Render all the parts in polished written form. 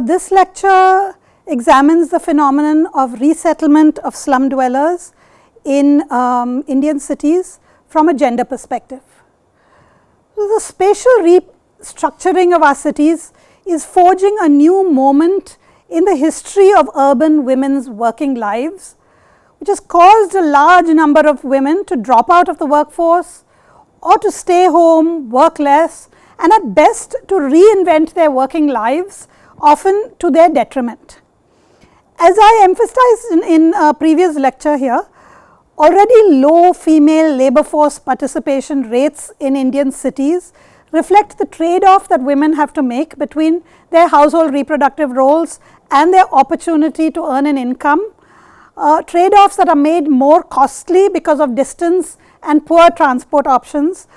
This lecture examines the phenomenon of resettlement of slum dwellers in Indian cities from a gender perspective. So, the spatial restructuring of our cities is forging a new moment in the history of urban women's working lives, which has caused a large number of women to drop out of the workforce or to stay home, work less, and at best to reinvent their working lives, often to their detriment. As I emphasized in a previous lecture here, already low female labour force participation rates in Indian cities reflect the trade-off that women have to make between their household reproductive roles and their opportunity to earn an income, trade-offs that are made more costly because of distance and poor transport options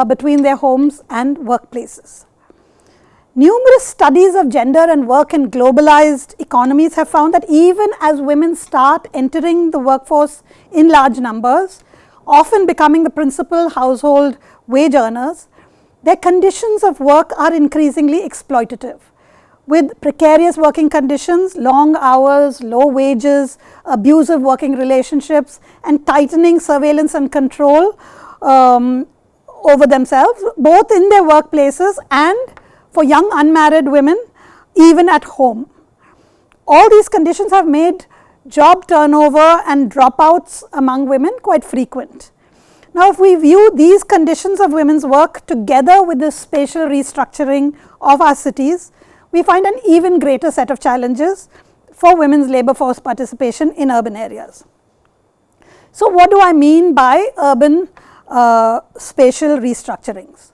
between their homes and workplaces. Numerous studies of gender and work in globalized economies have found that even as women start entering the workforce in large numbers, often becoming the principal household wage earners, their conditions of work are increasingly exploitative, with precarious working conditions, long hours, low wages, abusive working relationships, and tightening surveillance and control over themselves, both in their workplaces and for young unmarried women, even at home. All these conditions have made job turnover and dropouts among women quite frequent. Now, if we view these conditions of women's work together with the spatial restructuring of our cities, we find an even greater set of challenges for women's labour force participation in urban areas. So, what do I mean by urban spatial restructurings?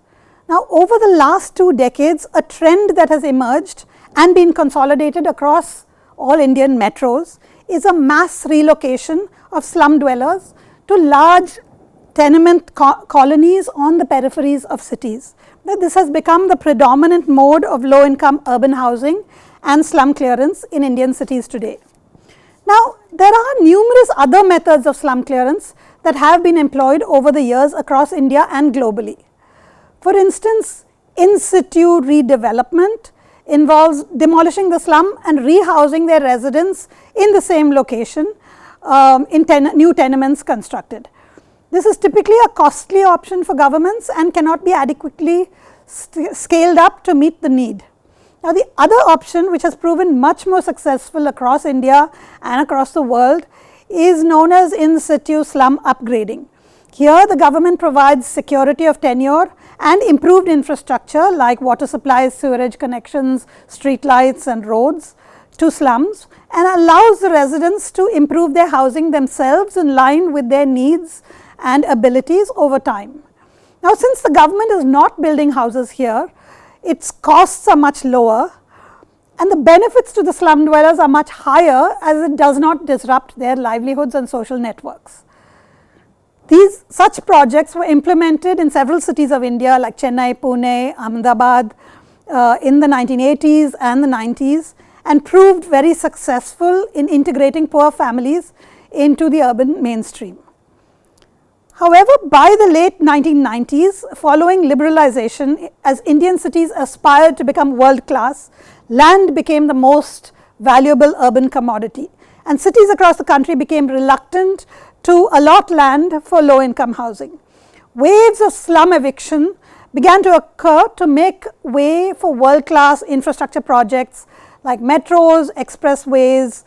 Now, over the last 2 decades, a trend that has emerged and been consolidated across all Indian metros is a mass relocation of slum dwellers to large tenement colonies on the peripheries of cities. This has become the predominant mode of low-income urban housing and slum clearance in Indian cities today. Now, there are numerous other methods of slum clearance that have been employed over the years across India and globally. For instance, in situ redevelopment involves demolishing the slum and rehousing their residents in the same location in new tenements constructed. This is typically a costly option for governments and cannot be adequately scaled up to meet the need. Now, the other option, which has proven much more successful across India and across the world, is known as in situ slum upgrading. Here, the government provides security of tenure and improved infrastructure like water supplies, sewerage connections, street lights and roads to slums, and allows the residents to improve their housing themselves in line with their needs and abilities over time. Now, since the government is not building houses here, its costs are much lower and the benefits to the slum dwellers are much higher, as it does not disrupt their livelihoods and social networks. Such projects were implemented in several cities of India like Chennai, Pune, Ahmedabad in the 1980s and the 90s, and proved very successful in integrating poor families into the urban mainstream. However, by the late 1990s, following liberalization, as Indian cities aspired to become world class, land became the most valuable urban commodity, and cities across the country became reluctant to allot land for low income housing. Waves of slum eviction began to occur to make way for world class infrastructure projects like metros, expressways,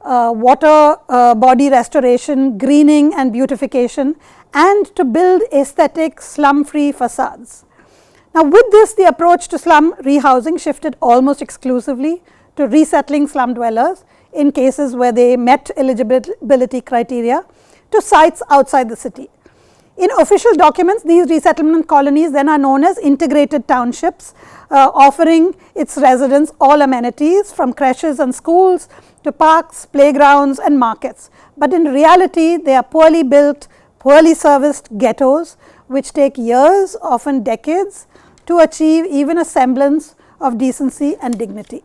water body restoration, greening and beautification, and to build aesthetic slum free facades. Now, with this, the approach to slum rehousing shifted almost exclusively to resettling slum dwellers in cases where they met eligibility criteria to sites outside the city. In official documents, these resettlement colonies then are known as integrated townships, offering its residents all amenities from creches and schools to parks, playgrounds and markets. But in reality, they are poorly built, poorly serviced ghettos which take years, often decades, to achieve even a semblance of decency and dignity.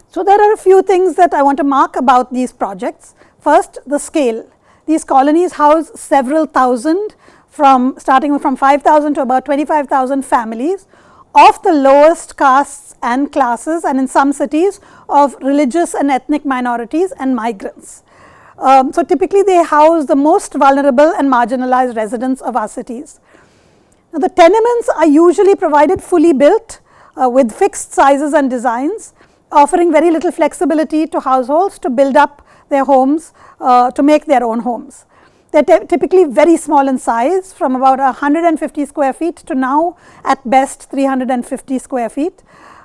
So, there are a few things that I want to mark about these projects. First, the scale. These colonies house several thousand, starting from 5,000 to about 25,000 families of the lowest castes and classes, and in some cities of religious and ethnic minorities and migrants. So, typically they house the most vulnerable and marginalized residents of our cities. Now, the tenements are usually provided fully built with fixed sizes and designs, offering very little flexibility to households to build up their homes, to make their own homes. They are typically very small in size, from about 150 square feet to now at best 350 square feet,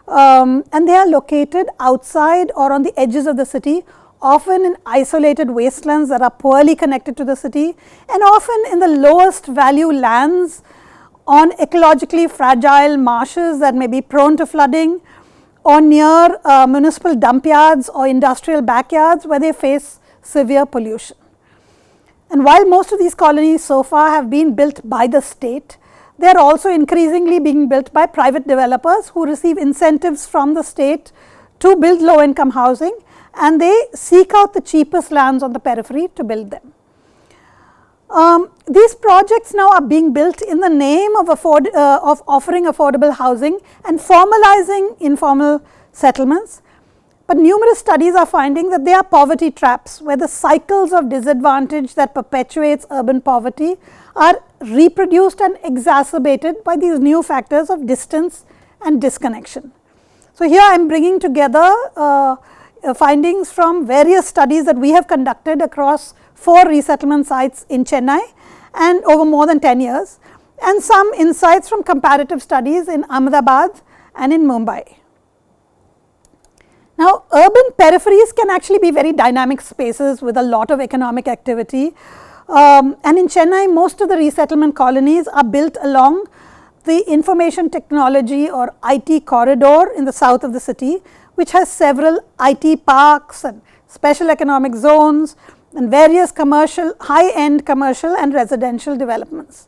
and they are located outside or on the edges of the city, often in isolated wastelands that are poorly connected to the city, and often in the lowest value lands on ecologically fragile marshes that may be prone to flooding, or near municipal dump yards or industrial backyards where they face severe pollution. And while most of these colonies so far have been built by the state, they are also increasingly being built by private developers who receive incentives from the state to build low income housing, and they seek out the cheapest lands on the periphery to build them. These projects now are being built in the name of offering affordable housing and formalizing informal settlements. But numerous studies are finding that they are poverty traps, where the cycles of disadvantage that perpetuates urban poverty are reproduced and exacerbated by these new factors of distance and disconnection. So, here I am bringing together findings from various studies that we have conducted across 4 resettlement sites in Chennai and over more than 10 years, and some insights from comparative studies in Ahmedabad and in Mumbai. Now, urban peripheries can actually be very dynamic spaces with a lot of economic activity, and in Chennai most of the resettlement colonies are built along the information technology or IT corridor in the south of the city, which has several IT parks and special economic zones and various commercial, high-end commercial and residential developments.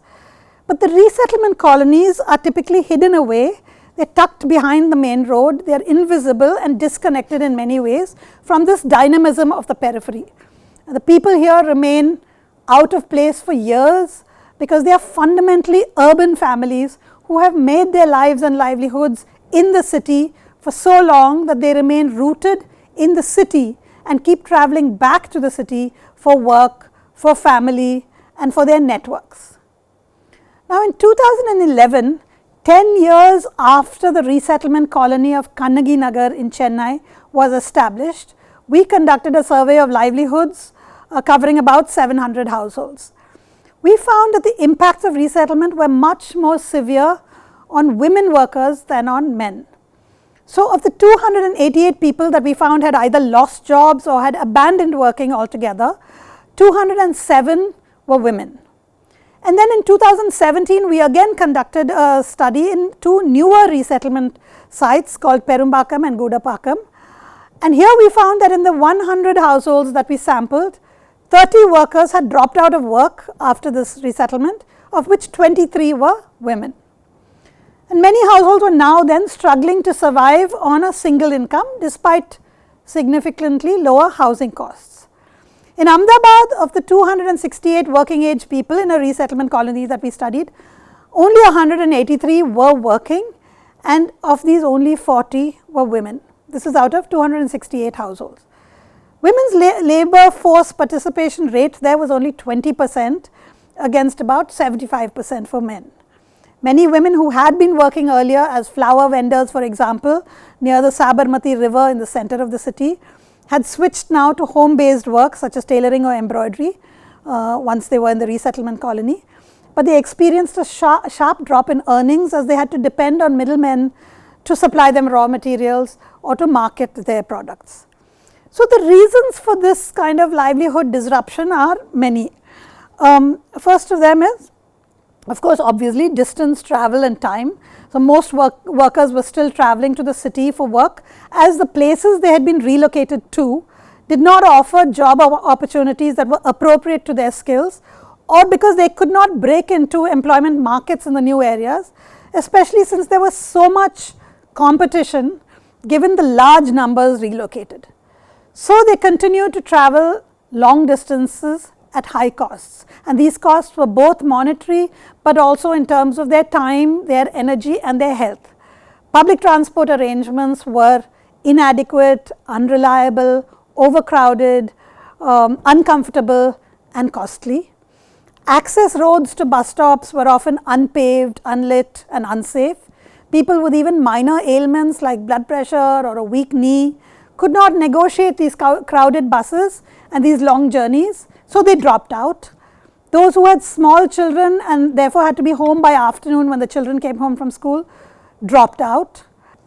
But the resettlement colonies are typically hidden away. They are tucked behind the main road, they are invisible and disconnected in many ways from this dynamism of the periphery. And the people here remain out of place for years because they are fundamentally urban families who have made their lives and livelihoods in the city for so long that they remain rooted in the city and keep traveling back to the city for work, for family, and for their networks. Now, in 2011, 10 years after the resettlement colony of Kannagi Nagar in Chennai was established, we conducted a survey of livelihoods covering about 700 households. We found that the impacts of resettlement were much more severe on women workers than on men. So, of the 288 people that we found had either lost jobs or had abandoned working altogether, 207 were women. And then in 2017, we again conducted a study in 2 newer resettlement sites called Perumbakam and Gudapakam. And here we found that in the 100 households that we sampled, 30 workers had dropped out of work after this resettlement, of which 23 were women. And many households were now then struggling to survive on a single income despite significantly lower housing costs. In Ahmedabad, of the 268 working age people in a resettlement colony that we studied, only 183 were working, and of these only 40 were women. This is out of 268 households. Women's labour force participation rate there was only 20% against about 75% for men. Many women who had been working earlier as flower vendors, for example, near the Sabarmati river in the center of the city, had switched now to home-based work such as tailoring or embroidery once they were in the resettlement colony. But they experienced a sharp drop in earnings as they had to depend on middlemen to supply them raw materials or to market their products. So, the reasons for this kind of livelihood disruption are many. First of them is, of course, obviously distance, travel and time. So, most workers were still traveling to the city for work as the places they had been relocated to did not offer job opportunities that were appropriate to their skills, or because they could not break into employment markets in the new areas, especially since there was so much competition given the large numbers relocated. So, they continued to travel long distances at high costs, and these costs were both monetary, but also in terms of their time, their energy and their health. Public transport arrangements were inadequate, unreliable, overcrowded, uncomfortable and costly. Access roads to bus stops were often unpaved, unlit and unsafe. People with even minor ailments like blood pressure or a weak knee could not negotiate these crowded buses and these long journeys, so they dropped out. Those who had small children and therefore had to be home by afternoon when the children came home from school dropped out.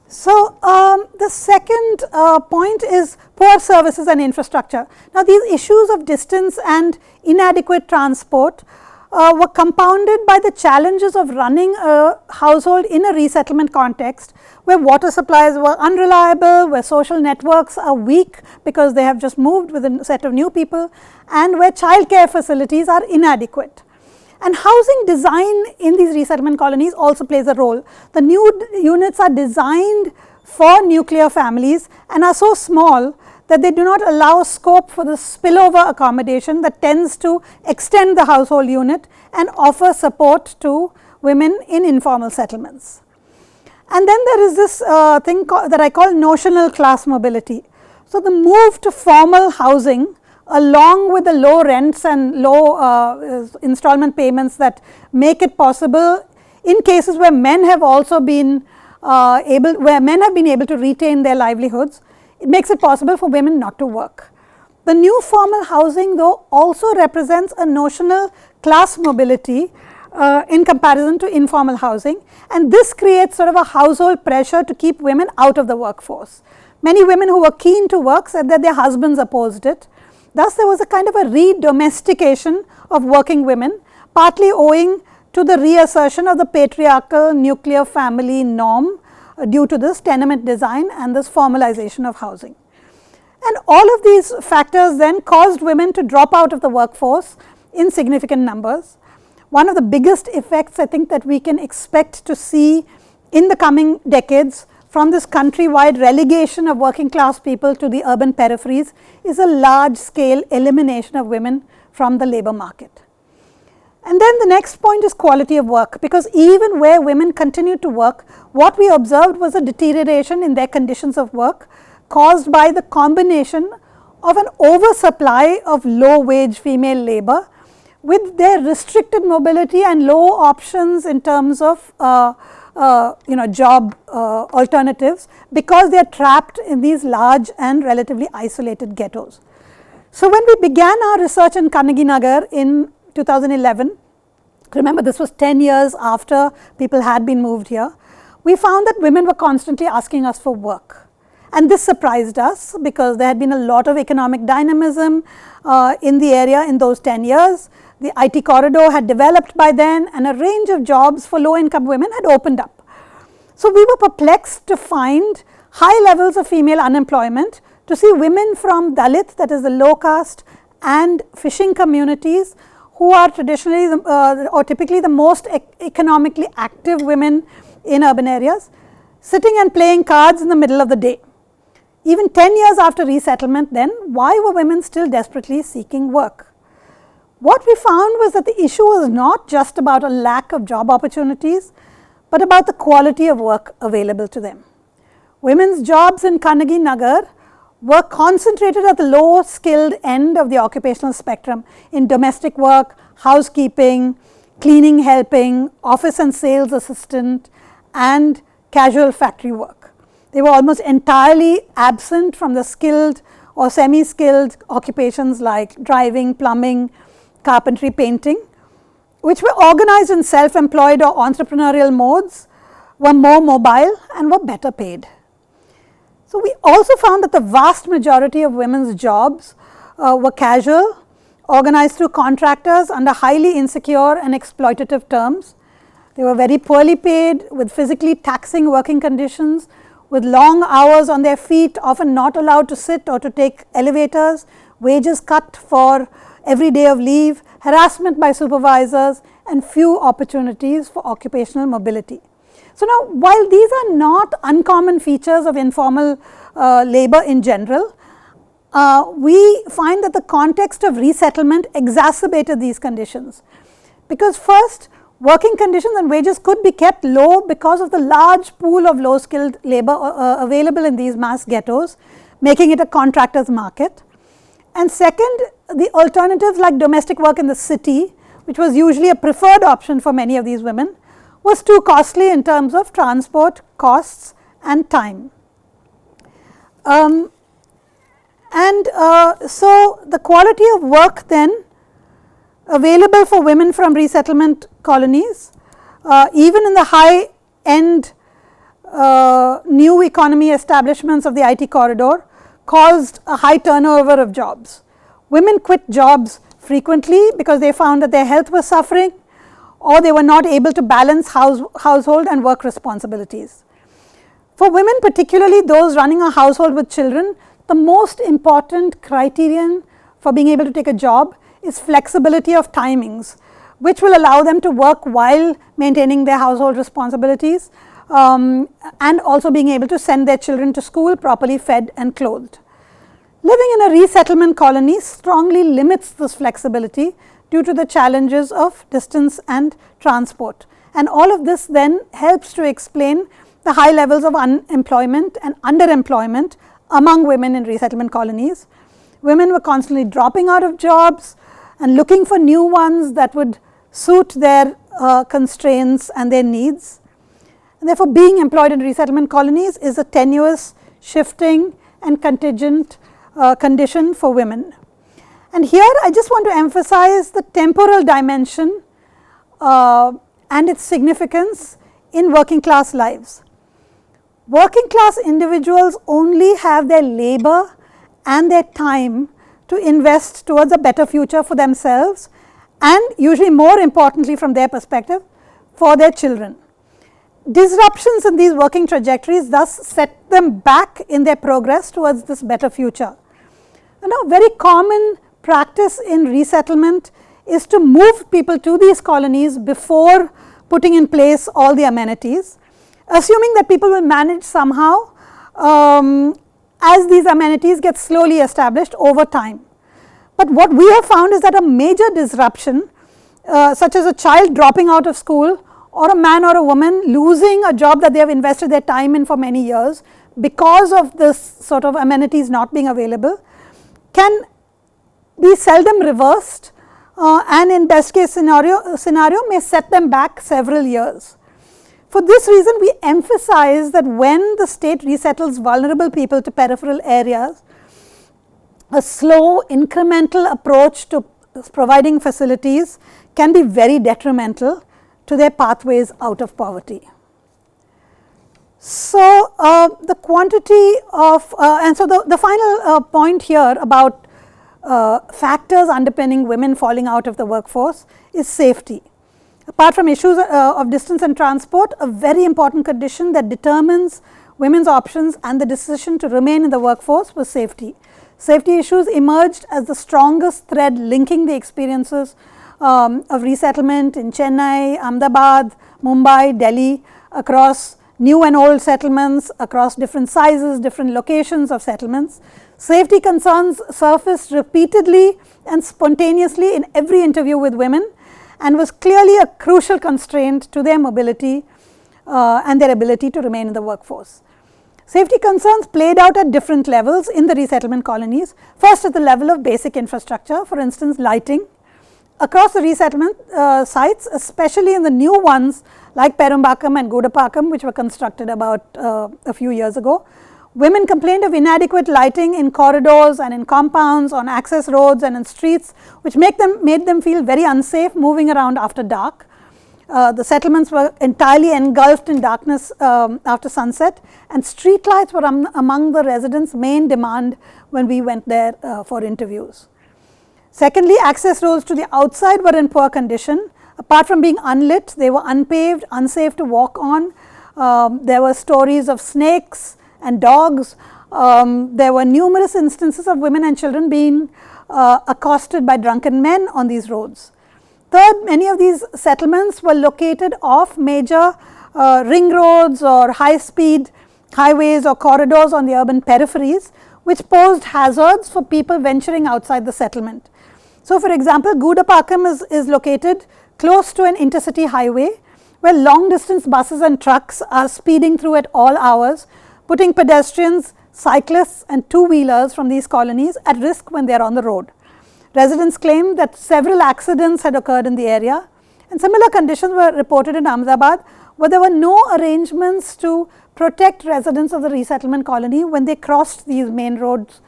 So, the second point is poor services and infrastructure. Now, these issues of distance and inadequate transport were compounded by the challenges of running a household in a resettlement context, where water supplies were unreliable, where social networks are weak because they have just moved with a set of new people, and where childcare facilities are inadequate. And housing design in these resettlement colonies also plays a role. The new units are designed for nuclear families and are so small that they do not allow scope for the spillover accommodation that tends to extend the household unit and offer support to women in informal settlements. And then there is this thing that I call notional class mobility. So, the move to formal housing along with the low rents and low installment payments that make it possible in cases where men have also been able to retain their livelihoods, it makes it possible for women not to work. The new formal housing though also represents a notional class mobility in comparison to informal housing, and this creates sort of a household pressure to keep women out of the workforce. Many women who were keen to work said that their husbands opposed it. Thus, there was a kind of a re-domestication of working women, partly owing to the reassertion of the patriarchal nuclear family norm due to this tenement design and this formalization of housing. And all of these factors then caused women to drop out of the workforce in significant numbers. One of the biggest effects I think that we can expect to see in the coming decades from this countrywide relegation of working class people to the urban peripheries is a large scale elimination of women from the labour market. And then the next point is quality of work, because even where women continued to work, what we observed was a deterioration in their conditions of work caused by the combination of an oversupply of low wage female labour with their restricted mobility and low options in terms of job alternatives, because they are trapped in these large and relatively isolated ghettos. So, when we began our research in Kannagi Nagar in 2011, remember this was 10 years after people had been moved here, we found that women were constantly asking us for work. And this surprised us because there had been a lot of economic dynamism in the area in those 10 years. The IT corridor had developed by then and a range of jobs for low income women had opened up. So, we were perplexed to find high levels of female unemployment, to see women from Dalit, that is the low caste, and fishing communities who are traditionally or typically the most economically active women in urban areas, sitting and playing cards in the middle of the day. Even 10 years after resettlement then, why were women still desperately seeking work? What we found was that the issue was not just about a lack of job opportunities, but about the quality of work available to them. Women's jobs in Kannagi Nagar were concentrated at the low skilled end of the occupational spectrum in domestic work, housekeeping, cleaning, helping, office and sales assistant, and casual factory work. They were almost entirely absent from the skilled or semi-skilled occupations like driving, plumbing, carpentry, painting, which were organized in self-employed or entrepreneurial modes, were more mobile and were better paid. So, we also found that the vast majority of women's jobs were casual, organized through contractors under highly insecure and exploitative terms. They were very poorly paid, with physically taxing working conditions, with long hours on their feet, often not allowed to sit or to take elevators, wages cut for every day of leave, harassment by supervisors, and few opportunities for occupational mobility. So, now while these are not uncommon features of informal labour in general, we find that the context of resettlement exacerbated these conditions, because first working conditions and wages could be kept low because of the large pool of low-skilled labor available in these mass ghettos, making it a contractor's market. And second, the alternatives like domestic work in the city, which was usually a preferred option for many of these women, was too costly in terms of transport costs and time. So the quality of work then available for women from resettlement colonies, even in the high-end new economy establishments of the IT corridor, caused a high turnover of jobs. Women quit jobs frequently because they found that their health was suffering, or they were not able to balance household and work responsibilities. For women, particularly those running a household with children, the most important criterion for being able to take a job is flexibility of timings, which will allow them to work while maintaining their household responsibilities, and also being able to send their children to school properly fed and clothed. Living in a resettlement colony strongly limits this flexibility due to the challenges of distance and transport. And all of this then helps to explain the high levels of unemployment and underemployment among women in resettlement colonies. Women were constantly dropping out of jobs and looking for new ones that would suit their constraints and their needs. And therefore, being employed in resettlement colonies is a tenuous, shifting and contingent condition for women. And here I just want to emphasize the temporal dimension and its significance in working class lives. Working class individuals only have their labor and their time to invest towards a better future for themselves, and usually more importantly from their perspective, for their children. Disruptions in these working trajectories thus set them back in their progress towards this better future. And a very common practice in resettlement is to move people to these colonies before putting in place all the amenities, assuming that people will manage somehow as these amenities get slowly established over time. But what we have found is that a major disruption, such as a child dropping out of school, or a man or a woman losing a job that they have invested their time in for many years because of this sort of amenities not being available, can be seldom reversed, and in best case scenario may set them back several years. For this reason, we emphasize that when the state resettles vulnerable people to peripheral areas, a slow incremental approach to providing facilities can be very detrimental to their pathways out of poverty. So, the quantity of and so the final point here about factors underpinning women falling out of the workforce is safety. Apart from issues of distance and transport, a very important condition that determines women's options and the decision to remain in the workforce was safety. Safety issues emerged as the strongest thread linking the experiences of resettlement in Chennai, Ahmedabad, Mumbai, Delhi, across new and old settlements, across different sizes, different locations of settlements. Safety concerns surfaced repeatedly and spontaneously in every interview with women, and was clearly a crucial constraint to their mobility and their ability to remain in the workforce. Safety concerns played out at different levels in the resettlement colonies. First, at the level of basic infrastructure, for instance, lighting. Across the resettlement sites, especially in the new ones like Perumbakam and Gudapakam, which were constructed about a few years ago, women complained of inadequate lighting in corridors and in compounds, on access roads and in streets, which made them feel very unsafe moving around after dark. The settlements were entirely engulfed in darkness after sunset, and street lights were among the residents' main demand when we went there for interviews. Secondly, access roads to the outside were in poor condition. Apart from being unlit, they were unpaved, unsafe to walk on. There were stories of snakes and dogs. There were numerous instances of women and children being accosted by drunken men on these roads. Third, many of these settlements were located off major ring roads or high-speed highways or corridors on the urban peripheries, which posed hazards for people venturing outside the settlement. So, for example, Gudapakam is located close to an intercity highway where long distance buses and trucks are speeding through at all hours, putting pedestrians, cyclists and two-wheelers from these colonies at risk when they are on the road. Residents claimed that several accidents had occurred in the area, and similar conditions were reported in Ahmedabad, where there were no arrangements to protect residents of the resettlement colony when they crossed these main roads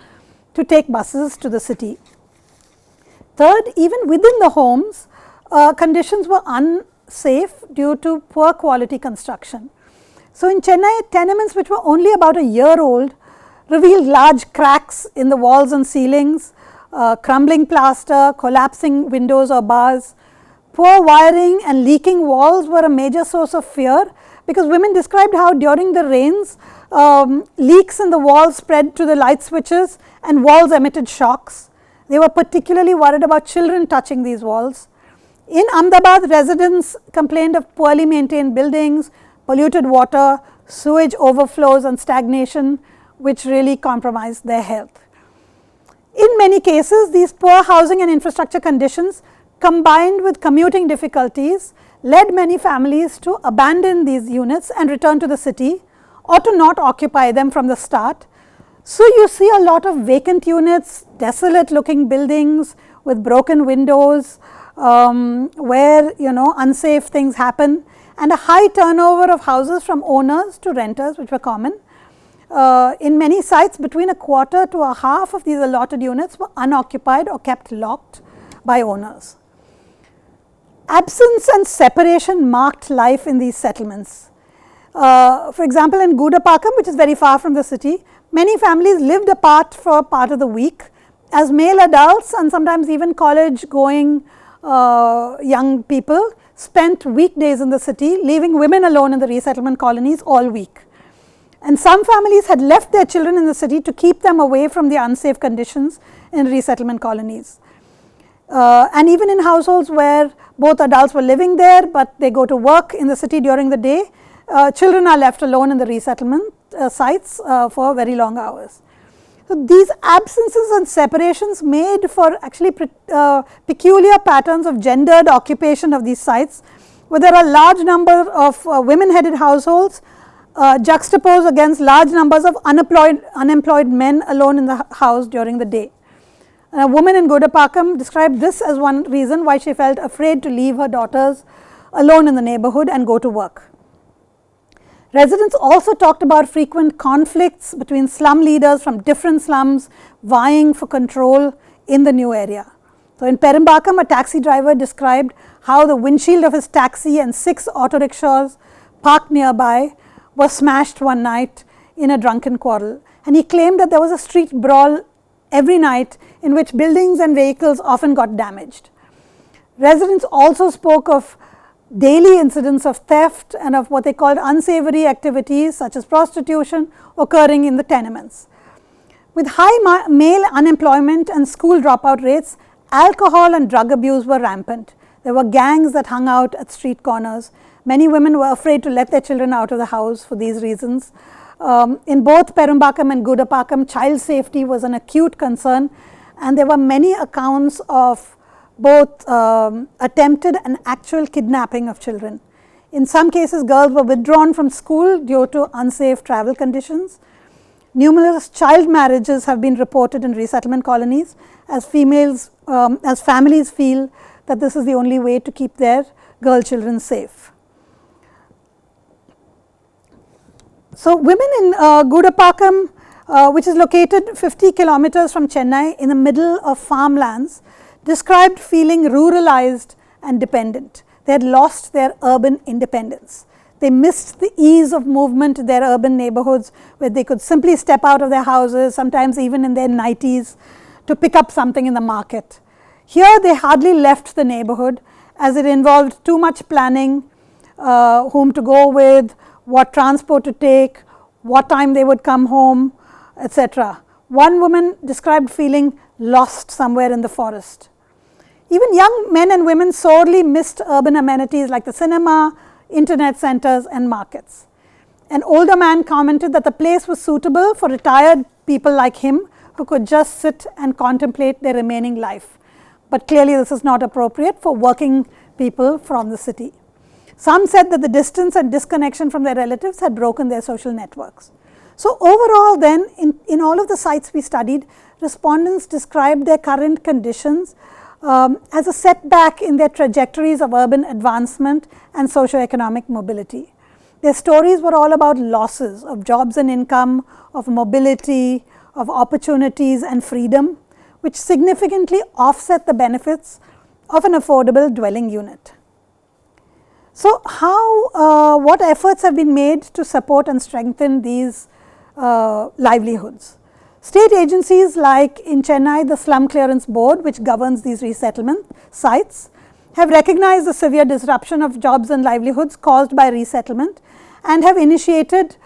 to take buses to the city. Third, even within the homes, conditions were unsafe due to poor quality construction. So, in Chennai, tenements which were only about a year old revealed large cracks in the walls and ceilings, crumbling plaster, collapsing windows or bars. Poor wiring and leaking walls were a major source of fear, because women described how during the rains, leaks in the walls spread to the light switches and walls emitted shocks. They were particularly worried about children touching these walls. In Ahmedabad, residents complained of poorly maintained buildings, polluted water, sewage overflows and stagnation, which really compromised their health. In many cases, these poor housing and infrastructure conditions, combined with commuting difficulties, led many families to abandon these units and return to the city, or to not occupy them from the start. So, you see a lot of vacant units, desolate looking buildings with broken windows, where unsafe things happen, and a high turnover of houses from owners to renters, which were common. In many sites, between a quarter to a half of these allotted units were unoccupied or kept locked by owners. Absence and separation marked life in these settlements. For example, in Gudapakam, which is very far from the city, many families lived apart for part of the week, as male adults and sometimes even college going young people spent weekdays in the city, leaving women alone in the resettlement colonies all week. And some families had left their children in the city to keep them away from the unsafe conditions in resettlement colonies. And even in households where both adults were living there, but they go to work in the city during the day, children are left alone in the resettlement sites for very long hours. So, these absences and separations made for actually peculiar patterns of gendered occupation of these sites, where there are large number of women-headed households juxtaposed against large numbers of unemployed men alone in the house during the day. A woman in Gudapakam described this as one reason why she felt afraid to leave her daughters alone in the neighborhood and go to work. Residents also talked about frequent conflicts between slum leaders from different slums vying for control in the new area. So, in Perimbakam, a taxi driver described how the windshield of his taxi and 6 auto rickshaws parked nearby were smashed one night in a drunken quarrel, and he claimed that there was a street brawl every night in which buildings and vehicles often got damaged. Residents also spoke of daily incidents of theft and of what they called unsavory activities such as prostitution occurring in the tenements. With high male unemployment and school dropout rates, alcohol and drug abuse were rampant. There were gangs that hung out at street corners. Many women were afraid to let their children out of the house for these reasons. In both Perimbakam and Gudapakam, child safety was an acute concern, and there were many accounts of both attempted and actual kidnapping of children. In some cases, girls were withdrawn from school due to unsafe travel conditions. Numerous child marriages have been reported in resettlement colonies as families feel that this is the only way to keep their girl children safe. So, women in Gudapakam, which is located 50 kilometers from Chennai in the middle of farmlands, described feeling ruralized and dependent. They had lost their urban independence. They missed the ease of movement in their urban neighborhoods, where they could simply step out of their houses, sometimes even in their nighties, to pick up something in the market. Here they hardly left the neighborhood, as it involved too much planning, whom to go with, what transport to take, what time they would come home, etc. One woman described feeling lost somewhere in the forest. Even young men and women sorely missed urban amenities like the cinema, internet centers and markets. An older man commented that the place was suitable for retired people like him who could just sit and contemplate their remaining life. But clearly this is not appropriate for working people from the city. Some said that the distance and disconnection from their relatives had broken their social networks. So overall then, in all of the sites we studied, respondents described their current conditions as a setback in their trajectories of urban advancement and socio-economic mobility. Their stories were all about losses of jobs and income, of mobility, of opportunities and freedom, which significantly offset the benefits of an affordable dwelling unit. So what efforts have been made to support and strengthen these livelihoods? State agencies like in Chennai, the Slum Clearance Board, which governs these resettlement sites, have recognized the severe disruption of jobs and livelihoods caused by resettlement and have initiated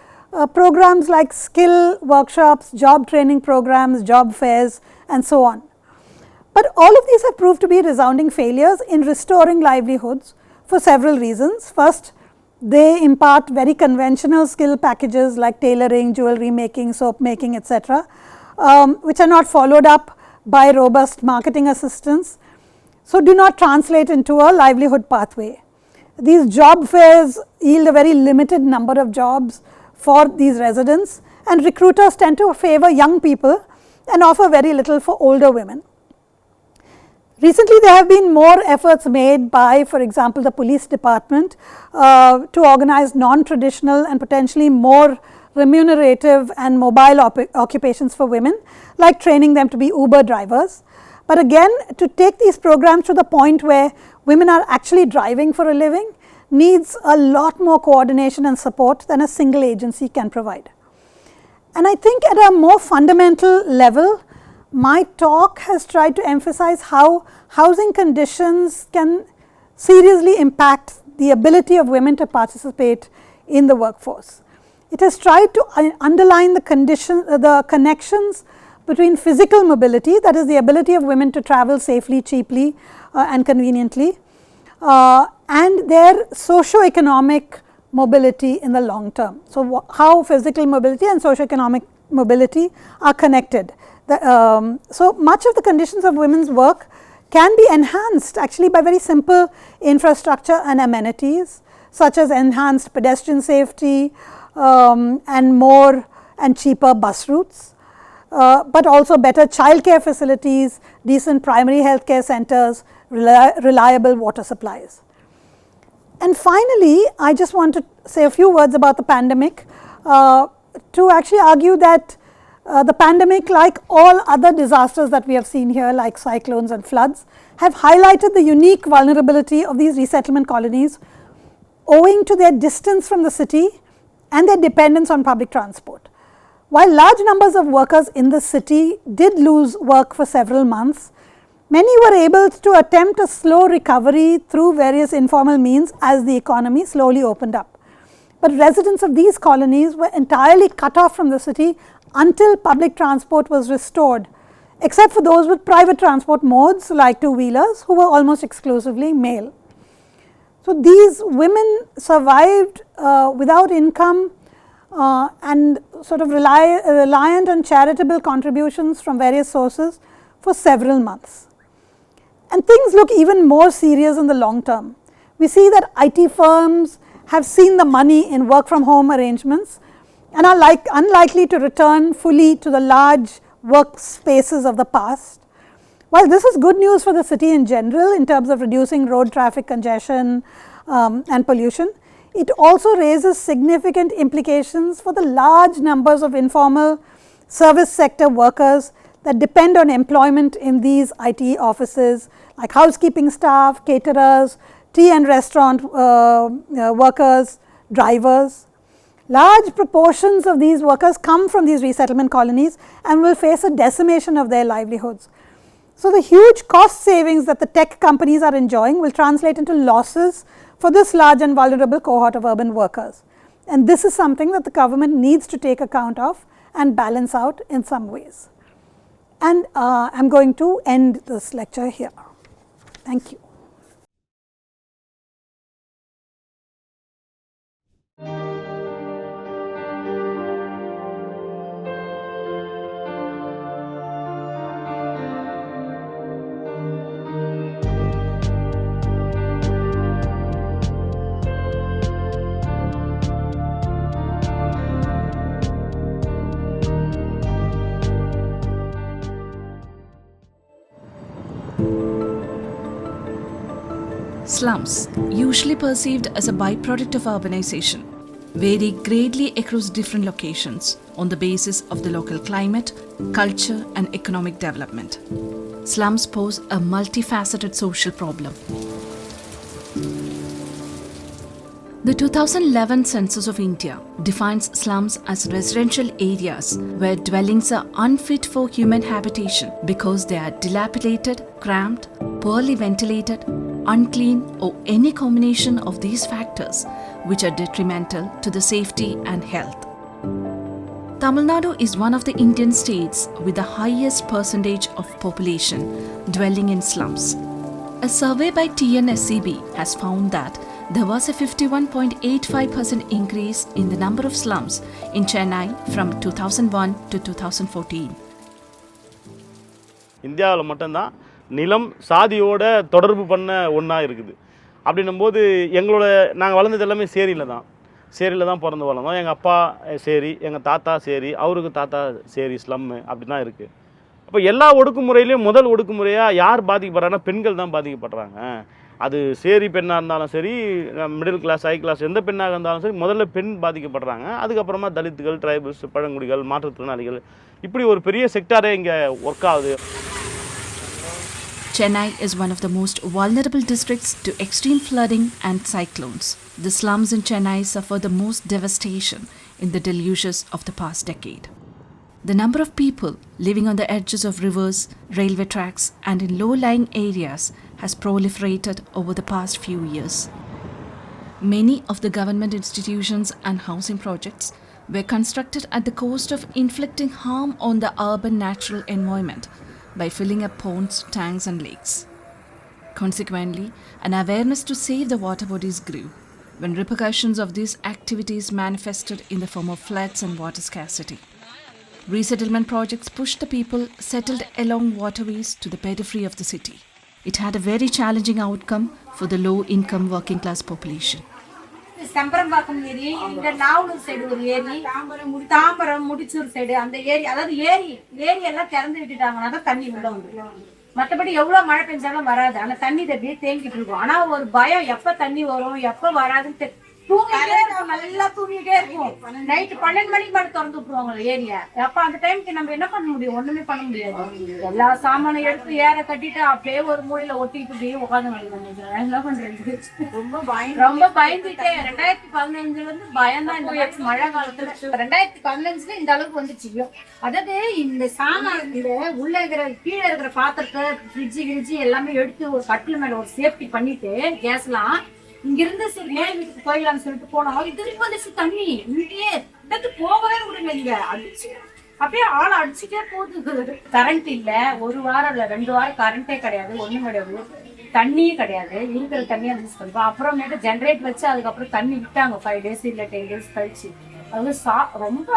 programs like skill workshops, job training programs, job fairs and so on. But all of these have proved to be resounding failures in restoring livelihoods for several reasons. First, they impart very conventional skill packages like tailoring, jewelry making, soap making, etc., which are not followed up by robust marketing assistance, so do not translate into a livelihood pathway. These job fairs yield a very limited number of jobs for these residents, and recruiters tend to favor young people and offer very little for older women. Recently, there have been more efforts made by, for example, the police department to organize non-traditional and potentially more remunerative and mobile occupations for women, like training them to be Uber drivers. But again, to take these programs to the point where women are actually driving for a living needs a lot more coordination and support than a single agency can provide. And I think at a more fundamental level, my talk has tried to emphasize how housing conditions can seriously impact the ability of women to participate in the workforce. It has tried to underline the connections between physical mobility, that is the ability of women to travel safely, cheaply and conveniently, and their socio-economic mobility in the long term. So, how physical mobility and socio-economic mobility are connected. So much of the conditions of women's work can be enhanced actually by very simple infrastructure and amenities, such as enhanced pedestrian safety and more and cheaper bus routes, but also better childcare facilities, decent primary health care centers, reliable water supplies. And finally, I just want to say a few words about the pandemic to actually argue that the pandemic, like all other disasters that we have seen here, like cyclones and floods, have highlighted the unique vulnerability of these resettlement colonies owing to their distance from the city and their dependence on public transport. While large numbers of workers in the city did lose work for several months, many were able to attempt a slow recovery through various informal means as the economy slowly opened up. But residents of these colonies were entirely cut off from the city until public transport was restored, except for those with private transport modes like two-wheelers who were almost exclusively male. So these women survived without income and sort of reliant on charitable contributions from various sources for several months. And things look even more serious in the long term. We see that IT firms have seen the money in work from home arrangements and are unlikely to return fully to the large workspaces of the past. While this is good news for the city in general in terms of reducing road traffic congestion and pollution, it also raises significant implications for the large numbers of informal service sector workers that depend on employment in these IT offices, like housekeeping staff, caterers, tea and restaurant workers, drivers. Large proportions of these workers come from these resettlement colonies and will face a decimation of their livelihoods. So the huge cost savings that the tech companies are enjoying will translate into losses for this large and vulnerable cohort of urban workers. And this is something that the government needs to take account of and balance out in some ways. And I am going to end this lecture here. Thank you. Slums, usually perceived as a byproduct of urbanization, vary greatly across different locations on the basis of the local climate, culture, and economic development. Slums pose a multifaceted social problem. The 2011 Census of India defines slums as residential areas where dwellings are unfit for human habitation because they are dilapidated, cramped, poorly ventilated, unclean, or any combination of these factors which are detrimental to the safety and health. Tamil Nadu is one of the Indian states with the highest percentage of population dwelling in slums. A survey by TNSCB has found that there was a 51.85% increase in the number of slums in Chennai from 2001 to 2014. இந்தியாவில் மட்டும்தான் நிலம் சாதியோட தொடர்பு பண்ண ஒன்றா இருக்குது. அப்படின்னும்போது நாங்கள் வளர்ந்தது எல்லாமே சேரியில் தான் பிறந்து வளர்ந்தோம். எங்கள் அப்பா சேரி, எங்கள் தாத்தா சேரி, அவருக்கு தாத்தா சேரி, ஸ்லம்மு அப்படி தான் இருக்குது. அப்போ எல்லா ஒடுக்குமுறையிலையும் முதல் ஒடுக்குமுறையாக யார் பாதிக்கப்படுறாங்கன்னா பெண்கள் தான் பாதிக்கப்படுறாங்க. அது சேரி பெண்ணாக இருந்தாலும் சரி, மிடில் கிளாஸ், ஹை கிளாஸ் எந்த பெண்ணாக இருந்தாலும் சரி, முதல்ல பெண் பாதிக்கப்படுறாங்க. அதுக்கப்புறமா தலித்துகள், ட்ரைபல்ஸ், பழங்குடிகள், மாற்றுத்திறனாளிகள், இப்படி ஒரு பெரிய செக்டாரே இங்கே ஒர்க் ஆகுது. Chennai is one of the most vulnerable districts to extreme flooding and cyclones. The slums in Chennai suffer the most devastation in the deluges of the past decade. The number of people living on the edges of rivers, railway tracks, and in low-lying areas has proliferated over the past few years. Many of the government institutions and housing projects were constructed at the cost of inflicting harm on the urban natural environment by filling up ponds, tanks, and lakes. Consequently, an awareness to save the water bodies grew, when repercussions of these activities manifested in the form of floods and water scarcity. Resettlement projects pushed the people settled along waterways to the periphery of the city. It had a very challenging outcome for the low-income working class population. Chembarambakkam ஏரி, இந்த Navalur side ஒரு ஏரி, Tambaram, Mudichur side அந்த ஏரி, அதாவது ஏரி எல்லாம் திறந்து விட்டுட்டாங்கன்னா தான் தண்ணி உள்ள வந்துடும். மற்றபடி எவ்வளவு மழை பெஞ்சாலும் வராது. ஆனா தண்ணி அப்படியே தேங்கிட்டு இருக்கும். ஆனா ஒரு பயம், எப்ப தண்ணி வரும் எப்ப வராதுன்னு தூங்கிட்டே இருக்கும், நல்லா தூங்கிட்டே இருக்கும். நைட்டு 12 மணிக்கு மேல திறந்து விட்டுருவாங்க ஏரியா. அப்ப அந்த டைமுக்கு நம்ம என்ன பண்ண முடியும்? ஒண்ணுமே பண்ண முடியாது. எல்லா சாமானும் எடுத்து ஏற கட்டிட்டு அப்படியே ஒரு மூலையில ஒட்டிட்டு அப்படியே உட்காந்து என்ன பண்றது? ரொம்ப பயந்துட்டே 2015 வந்து பயம்தான். இந்த மழை காலத்துல 2015 இந்த அளவுக்கு வந்துச்சு. அதாவது இந்த சாமான், இந்த உள்ள இருக்கிற கீழே இருக்கிற பாத்திரத்தை, ஃப்ரிட்ஜு எல்லாமே எடுத்து ஒரு கட்டில் மேல ஒரு சேஃப்டி பண்ணிட்டு கேஸ்லாம் இங்கிருந்து சரி மேல் வீட்டுக்கு போயிடலாம்னு சொல்லிட்டு போனோம். திருப்பி வந்துச்சு தண்ணி. இங்கேயே போகவே முடியல. இங்க அடிச்சு அப்படியே ஆளை அடிச்சுட்டே போகுது. கரண்ட் இல்ல, 1 வாரம் இல்ல 2 வாரம் கரண்டே கிடையாது, ஒண்ணும் கிடையாது, தண்ணியும் கிடையாது. இருக்கிற தண்ணியா யூஸ் பண்ணுவோம். அப்புறமேட்டு ஜென்ரேட் வச்சு அதுக்கப்புறம் தண்ணி விட்டாங்க 5 days இல்ல 10 days கழிச்சு. அது ரொம்ப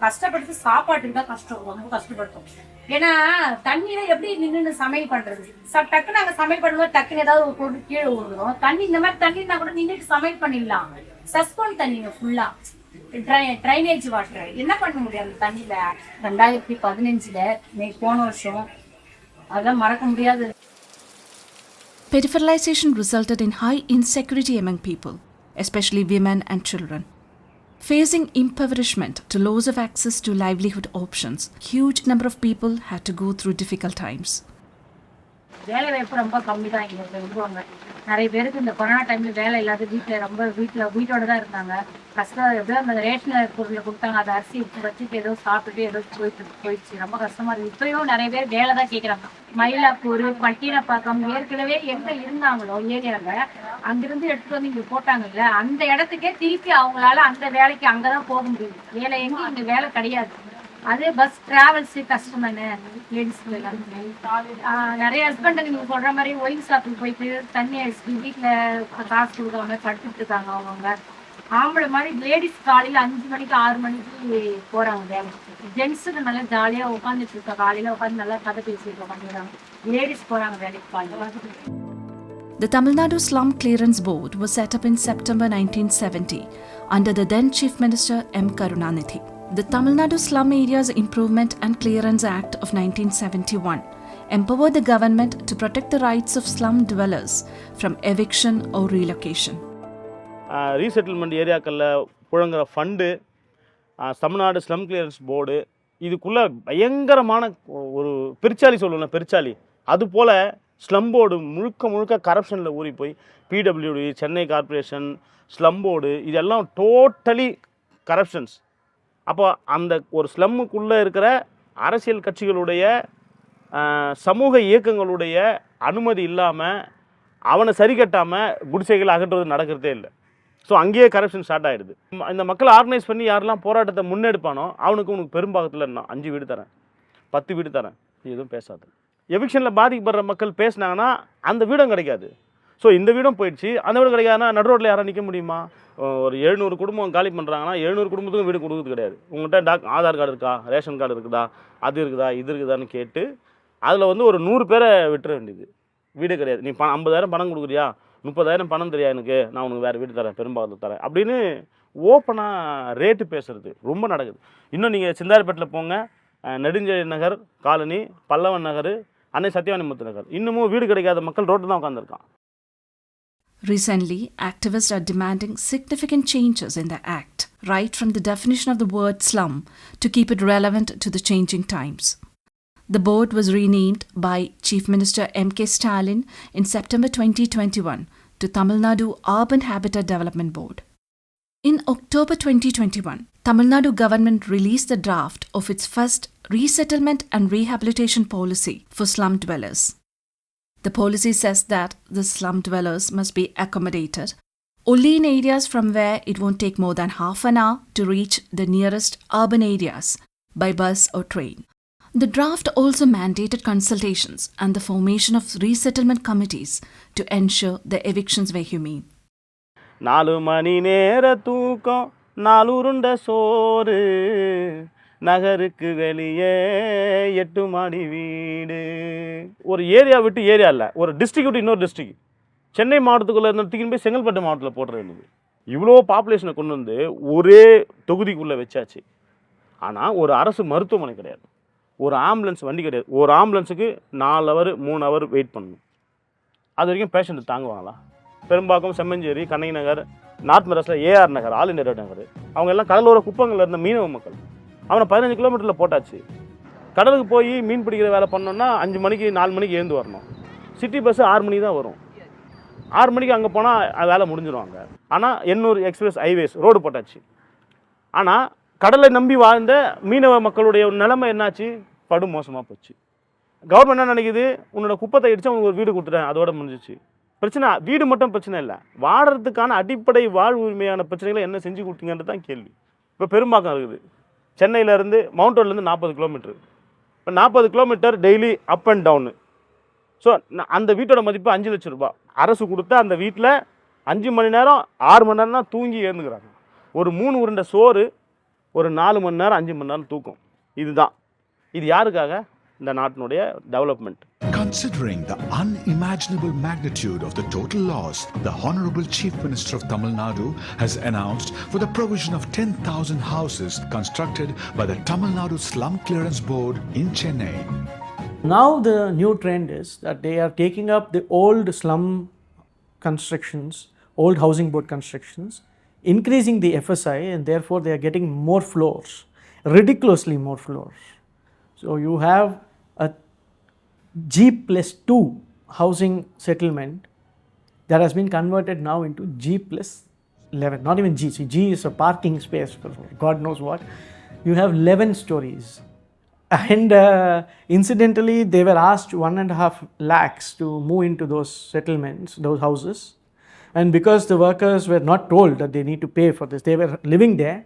கஷ்டப்படுத்து. சாப்பாட்டுக்கு தான் கஷ்டம், ரொம்ப கஷ்டப்படுத்தும். ஏன்னா தண்ணியில எப்படி நின்று சமையல் பண்றது? டக்குன்னு நாங்க சமையல் பண்ணும்போது டக்குன்னு ஏதாவது ஒரு பொருள் கீழே விழுந்துரும். தண்ணி இந்த மாதிரி தண்ணினா கூட நின்றுட்டு சமையல் பண்ணிடலாம். சஸ்பெண்ட் தண்ணிங்க ஃபுல்லா ட்ரைனேஜ் வாட்டர். என்ன பண்ண முடியாது தண்ணியில? 2015 போன வருஷம் அதெல்லாம் மறக்க முடியாது. Peripheralization resulted in high insecurity among people, especially women and children. Facing impoverishment to loss of access to livelihood options, huge number of people had to go through difficult times. வேலை வாய்ப்பு ரொம்ப கம்மி தான் இங்க விடுவாங்க. நிறைய பேருக்கு இந்த கொரோனா டைம்ல வேலை இல்லாத வீட்டோட தான் இருந்தாங்க. கஷ்டம். எப்படியோ அந்த ரேஷன் பொருளை கொடுத்தாங்க, அதை அரிசி வச்சுட்டு ஏதோ சாப்பிட்டுட்டு ஏதோ போயிடுச்சு. ரொம்ப கஷ்டமா இருக்கு. இப்பயும் நிறைய பேர் வேலை தான் கேட்கறாங்க. மயிலாப்பூர், பட்டினப்பாக்கம் ஏற்கனவே எங்க இருந்தாங்களோ ஏரியாங்க, அங்கிருந்து எடுத்துட்டு வந்து இங்க போட்டாங்கல்ல, அந்த இடத்துக்கே திருப்பி அவங்களால அந்த வேலைக்கு அங்கதான் போக முடியும். வேலை எங்க இங்க வேலை கிடையாது. அது பஸ் டிராவல்ஸ் கஷ்டம் தானே லேடிஸ்க்கு எல்லாருமே. நிறைய ஹஸ்பண்ட் நீங்க சொல்ற மாதிரி ஒயின் ஷாப்புக்கு போயிட்டு தண்ணி அடிச்சுட்டு வீட்டுல காசு கொடுக்காம படுத்துட்டு இருக்காங்க. அவங்க ஆம்பளை மாதிரி லேடிஸ் காலையில 5 மணிக்கு 6 மணிக்கு போறாங்க வேலைக்கு. ஜென்ஸுக்கு நல்லா ஜாலியா உட்காந்துட்டு இருக்கா, காலையில உட்காந்து நல்லா கதை பேசிட்டு உட்காந்துறாங்க. லேடிஸ் போறாங்க வேலைக்கு காலையில. The Tamil Nadu Slum Clearance Board was set up in September 1970 under the then Chief Minister M. Karunanidhi. The Tamil Nadu Slum Areas Improvement and Clearance Act of 1971 empower the government to protect the rights of slum dwellers from eviction or relocation. Resettlement ஏரியாக்களில் புழங்குற fund, Tamil Nadu slum clearance board, இதுக்குள்ளே பயங்கரமான ஒரு பெருச்சாலி சொல்லுவேன், பெருச்சாலி அதுபோல் slum board முழுக்க கரப்ஷனில் ஊறி போய் PWD, Chennai corporation, slum board இதெல்லாம் டோட்டலி கரப்ஷன்ஸ். அப்போ அந்த ஒரு ஸ்லம்முக்குள்ளே இருக்கிற அரசியல் கட்சிகளுடைய சமூக இயக்கங்களுடைய அனுமதி இல்லாமல் அவனை சரி கட்டாமல் குடிசைகளை அகற்றுவது நடக்கிறதே இல்லை. ஸோ அங்கேயே கரப்ஷன் ஸ்டார்ட் ஆகிடுது. இந்த மக்களை ஆர்கனைஸ் பண்ணி யாரெல்லாம் போராட்டத்தை முன்னெடுப்பானோ அவனுக்கு உனக்கு பெரும்பாகத்தில் என்ன 5 வீடு தரேன், 10 வீடு தரேன், எதுவும் பேசாது. எவிக்ஷனில் பாதிக்கப்படுற மக்கள் பேசினாங்கன்னா அந்த வீடும் கிடைக்காது. ஸோ இந்த வீடும் போயிடுச்சு, அந்த வீடும் கிடைக்காதுன்னா நடு ரோட்டில் யாரும் நிற்க முடியுமா? ஒரு 700 குடும்பம் காலி பண்ணுறாங்கன்னா 700 குடும்பத்துக்கும் வீடு கொடுக்குறது கிடையாது. உங்கள்கிட்ட ஆதார் கார்டு இருக்கா, ரேஷன் கார்டு இருக்குதா, அது இருக்குதா, இது இருக்குதான்னு கேட்டு அதில் வந்து ஒரு 100 பேரை விட்டுற வேண்டியது. வீடு கிடையாது. நீ 50,000 பணம் கொடுக்குறியா, 30,000 பணம் தெரியா எனக்கு, நான் உனக்கு வேறு வீடு தரேன், பெரும்பாகத்தில் தரேன் அப்படின்னு ஓப்பனாக ரேட்டு பேசுகிறது ரொம்ப நடக்குது. இன்னும் நீங்கள் சிந்தாரிப்பேட்டில் போங்க, நெடுஞ்செழி நகர் காலனி, பல்லவன் நகர், அன்னை சத்யவாணிமுத்து நகர், இன்னமும் வீடு கிடைக்காத மக்கள் ரோட்டில் தான் உட்காந்துருக்கான். Recently, activists are demanding significant changes in the Act, right from the definition of the word slum to keep it relevant to the changing times. The board was renamed by Chief Minister M.K. Stalin in September 2021 to Tamil Nadu Urban Habitat Development Board. In October 2021, Tamil Nadu government released the draft of its first resettlement and rehabilitation policy for slum dwellers. The policy says that the slum dwellers must be accommodated only in areas from where it won't take more than half an hour to reach the nearest urban areas by bus or train. The draft also mandated consultations and the formation of resettlement committees to ensure the evictions were humane. 4 மணி நேர தூக்கம், 4 உருண்டை சோறு, நகருக்கு வெளியே 8 மாடி வீடு. ஒரு area விட்டு ஏரியா இல்லை, ஒரு டிஸ்ட்ரிக்ட் விட்டு இன்னொரு டிஸ்ட்ரிக்ட், சென்னை மாவட்டத்துக்குள்ளே இருந்த தூக்கின்னு போய் செங்கல்பட்டு மாவட்டத்தில் போடுற வேண்டியது. இவ்வளோ பாப்புலேஷனை கொண்டு வந்து ஒரே தொகுதிக்குள்ளே வச்சாச்சு. ஆனால் ஒரு அரசு மருத்துவமனை கிடையாது, ஒரு ஆம்புலன்ஸ் வண்டி கிடையாது. ஒரு ஆம்புலன்ஸுக்கு 4 ஹவர் 3 ஹவர் வெயிட் பண்ணணும். அது வரைக்கும் பேஷண்ட்டு தாங்குவாங்களா? பெரும்பாக்கம், செம்மஞ்சேரி, கண்ணகி நகர், நார்த் மெட்ராஸில் ஏஆர் நகர், ஆல் இண்டியா நகர், அவங்க எல்லாம் கடலோர குப்பங்களில் இருந்த மீனவ மக்கள். அவனை 15 கிலோமீட்டரில் போட்டாச்சு. கடலுக்கு போய் மீன் பிடிக்கிற வேலை பண்ணோன்னா 5 மணிக்கு 4 மணிக்கு எழுந்து வரணும். சிட்டி பஸ்ஸு 6 மணிக்கு தான் வரும். 6 மணிக்கு அங்கே போனால் வேலை முடிஞ்சிடுவாங்க. ஆனால் 800 எக்ஸ்பிரஸ் ஹைவேஸ் ரோடு போட்டாச்சு. ஆனால் கடலை நம்பி வாழ்ந்த மீனவ மக்களுடைய நிலைமை என்னாச்சு? படு மோசமாக போச்சு. கவர்மெண்ட் என்ன நினைக்குது, உன்னோட குப்பத்தை அடித்து அவங்களுக்கு ஒரு வீடு கொடுத்துட்டேன், அதோட முடிஞ்சிச்சு. பிரச்சனை வீடு மட்டும் பிரச்சனை இல்லை, வாடுறதுக்கான அடிப்படை வாழ்வு உரிமையான பிரச்சனைகளை என்ன செஞ்சு கொடுத்தீங்கன்றது தான் கேள்வி. இப்போ பெரும்பாக்கம் இருக்குது, சென்னையிலேருந்து மவுண்ட் ரோட்லேருந்து 40 கிலோமீட்டர். இப்போ 40 kilometre daily up and down. So அந்த வீட்டோட மதிப்பு 5 லட்சம் ரூபாய். அரசு கொடுத்த அந்த வீட்டில் 5 மணி நேரம் 6 மணி நேரம் தான் தூங்கி எழுந்துக்கிறாங்க. ஒரு 3 உருண்டை சோறு, ஒரு 4 மணி நேரம் 5 மணி நேரம் தூக்கம். இதுதான். இது யாருக்காக? இந்த நாட்டினுடைய development. Considering the unimaginable magnitude of the total loss, the Honorable Chief Minister of Tamil Nadu has announced for the provision of 10,000 houses constructed by the Tamil Nadu Slum Clearance Board in Chennai. Now the new trend is that they are taking up the old slum constructions, old housing board constructions, increasing the FSI, and therefore they are getting more floors, ridiculously more floors. So you have a G+2 housing settlement that has been converted now into G+11, not even G. See, G is a parking space for God knows what. You have 11 stories. And incidentally, they were asked 1.5 lakhs to move into those settlements, those houses. And because the workers were not told that they need to pay for this, they were living there,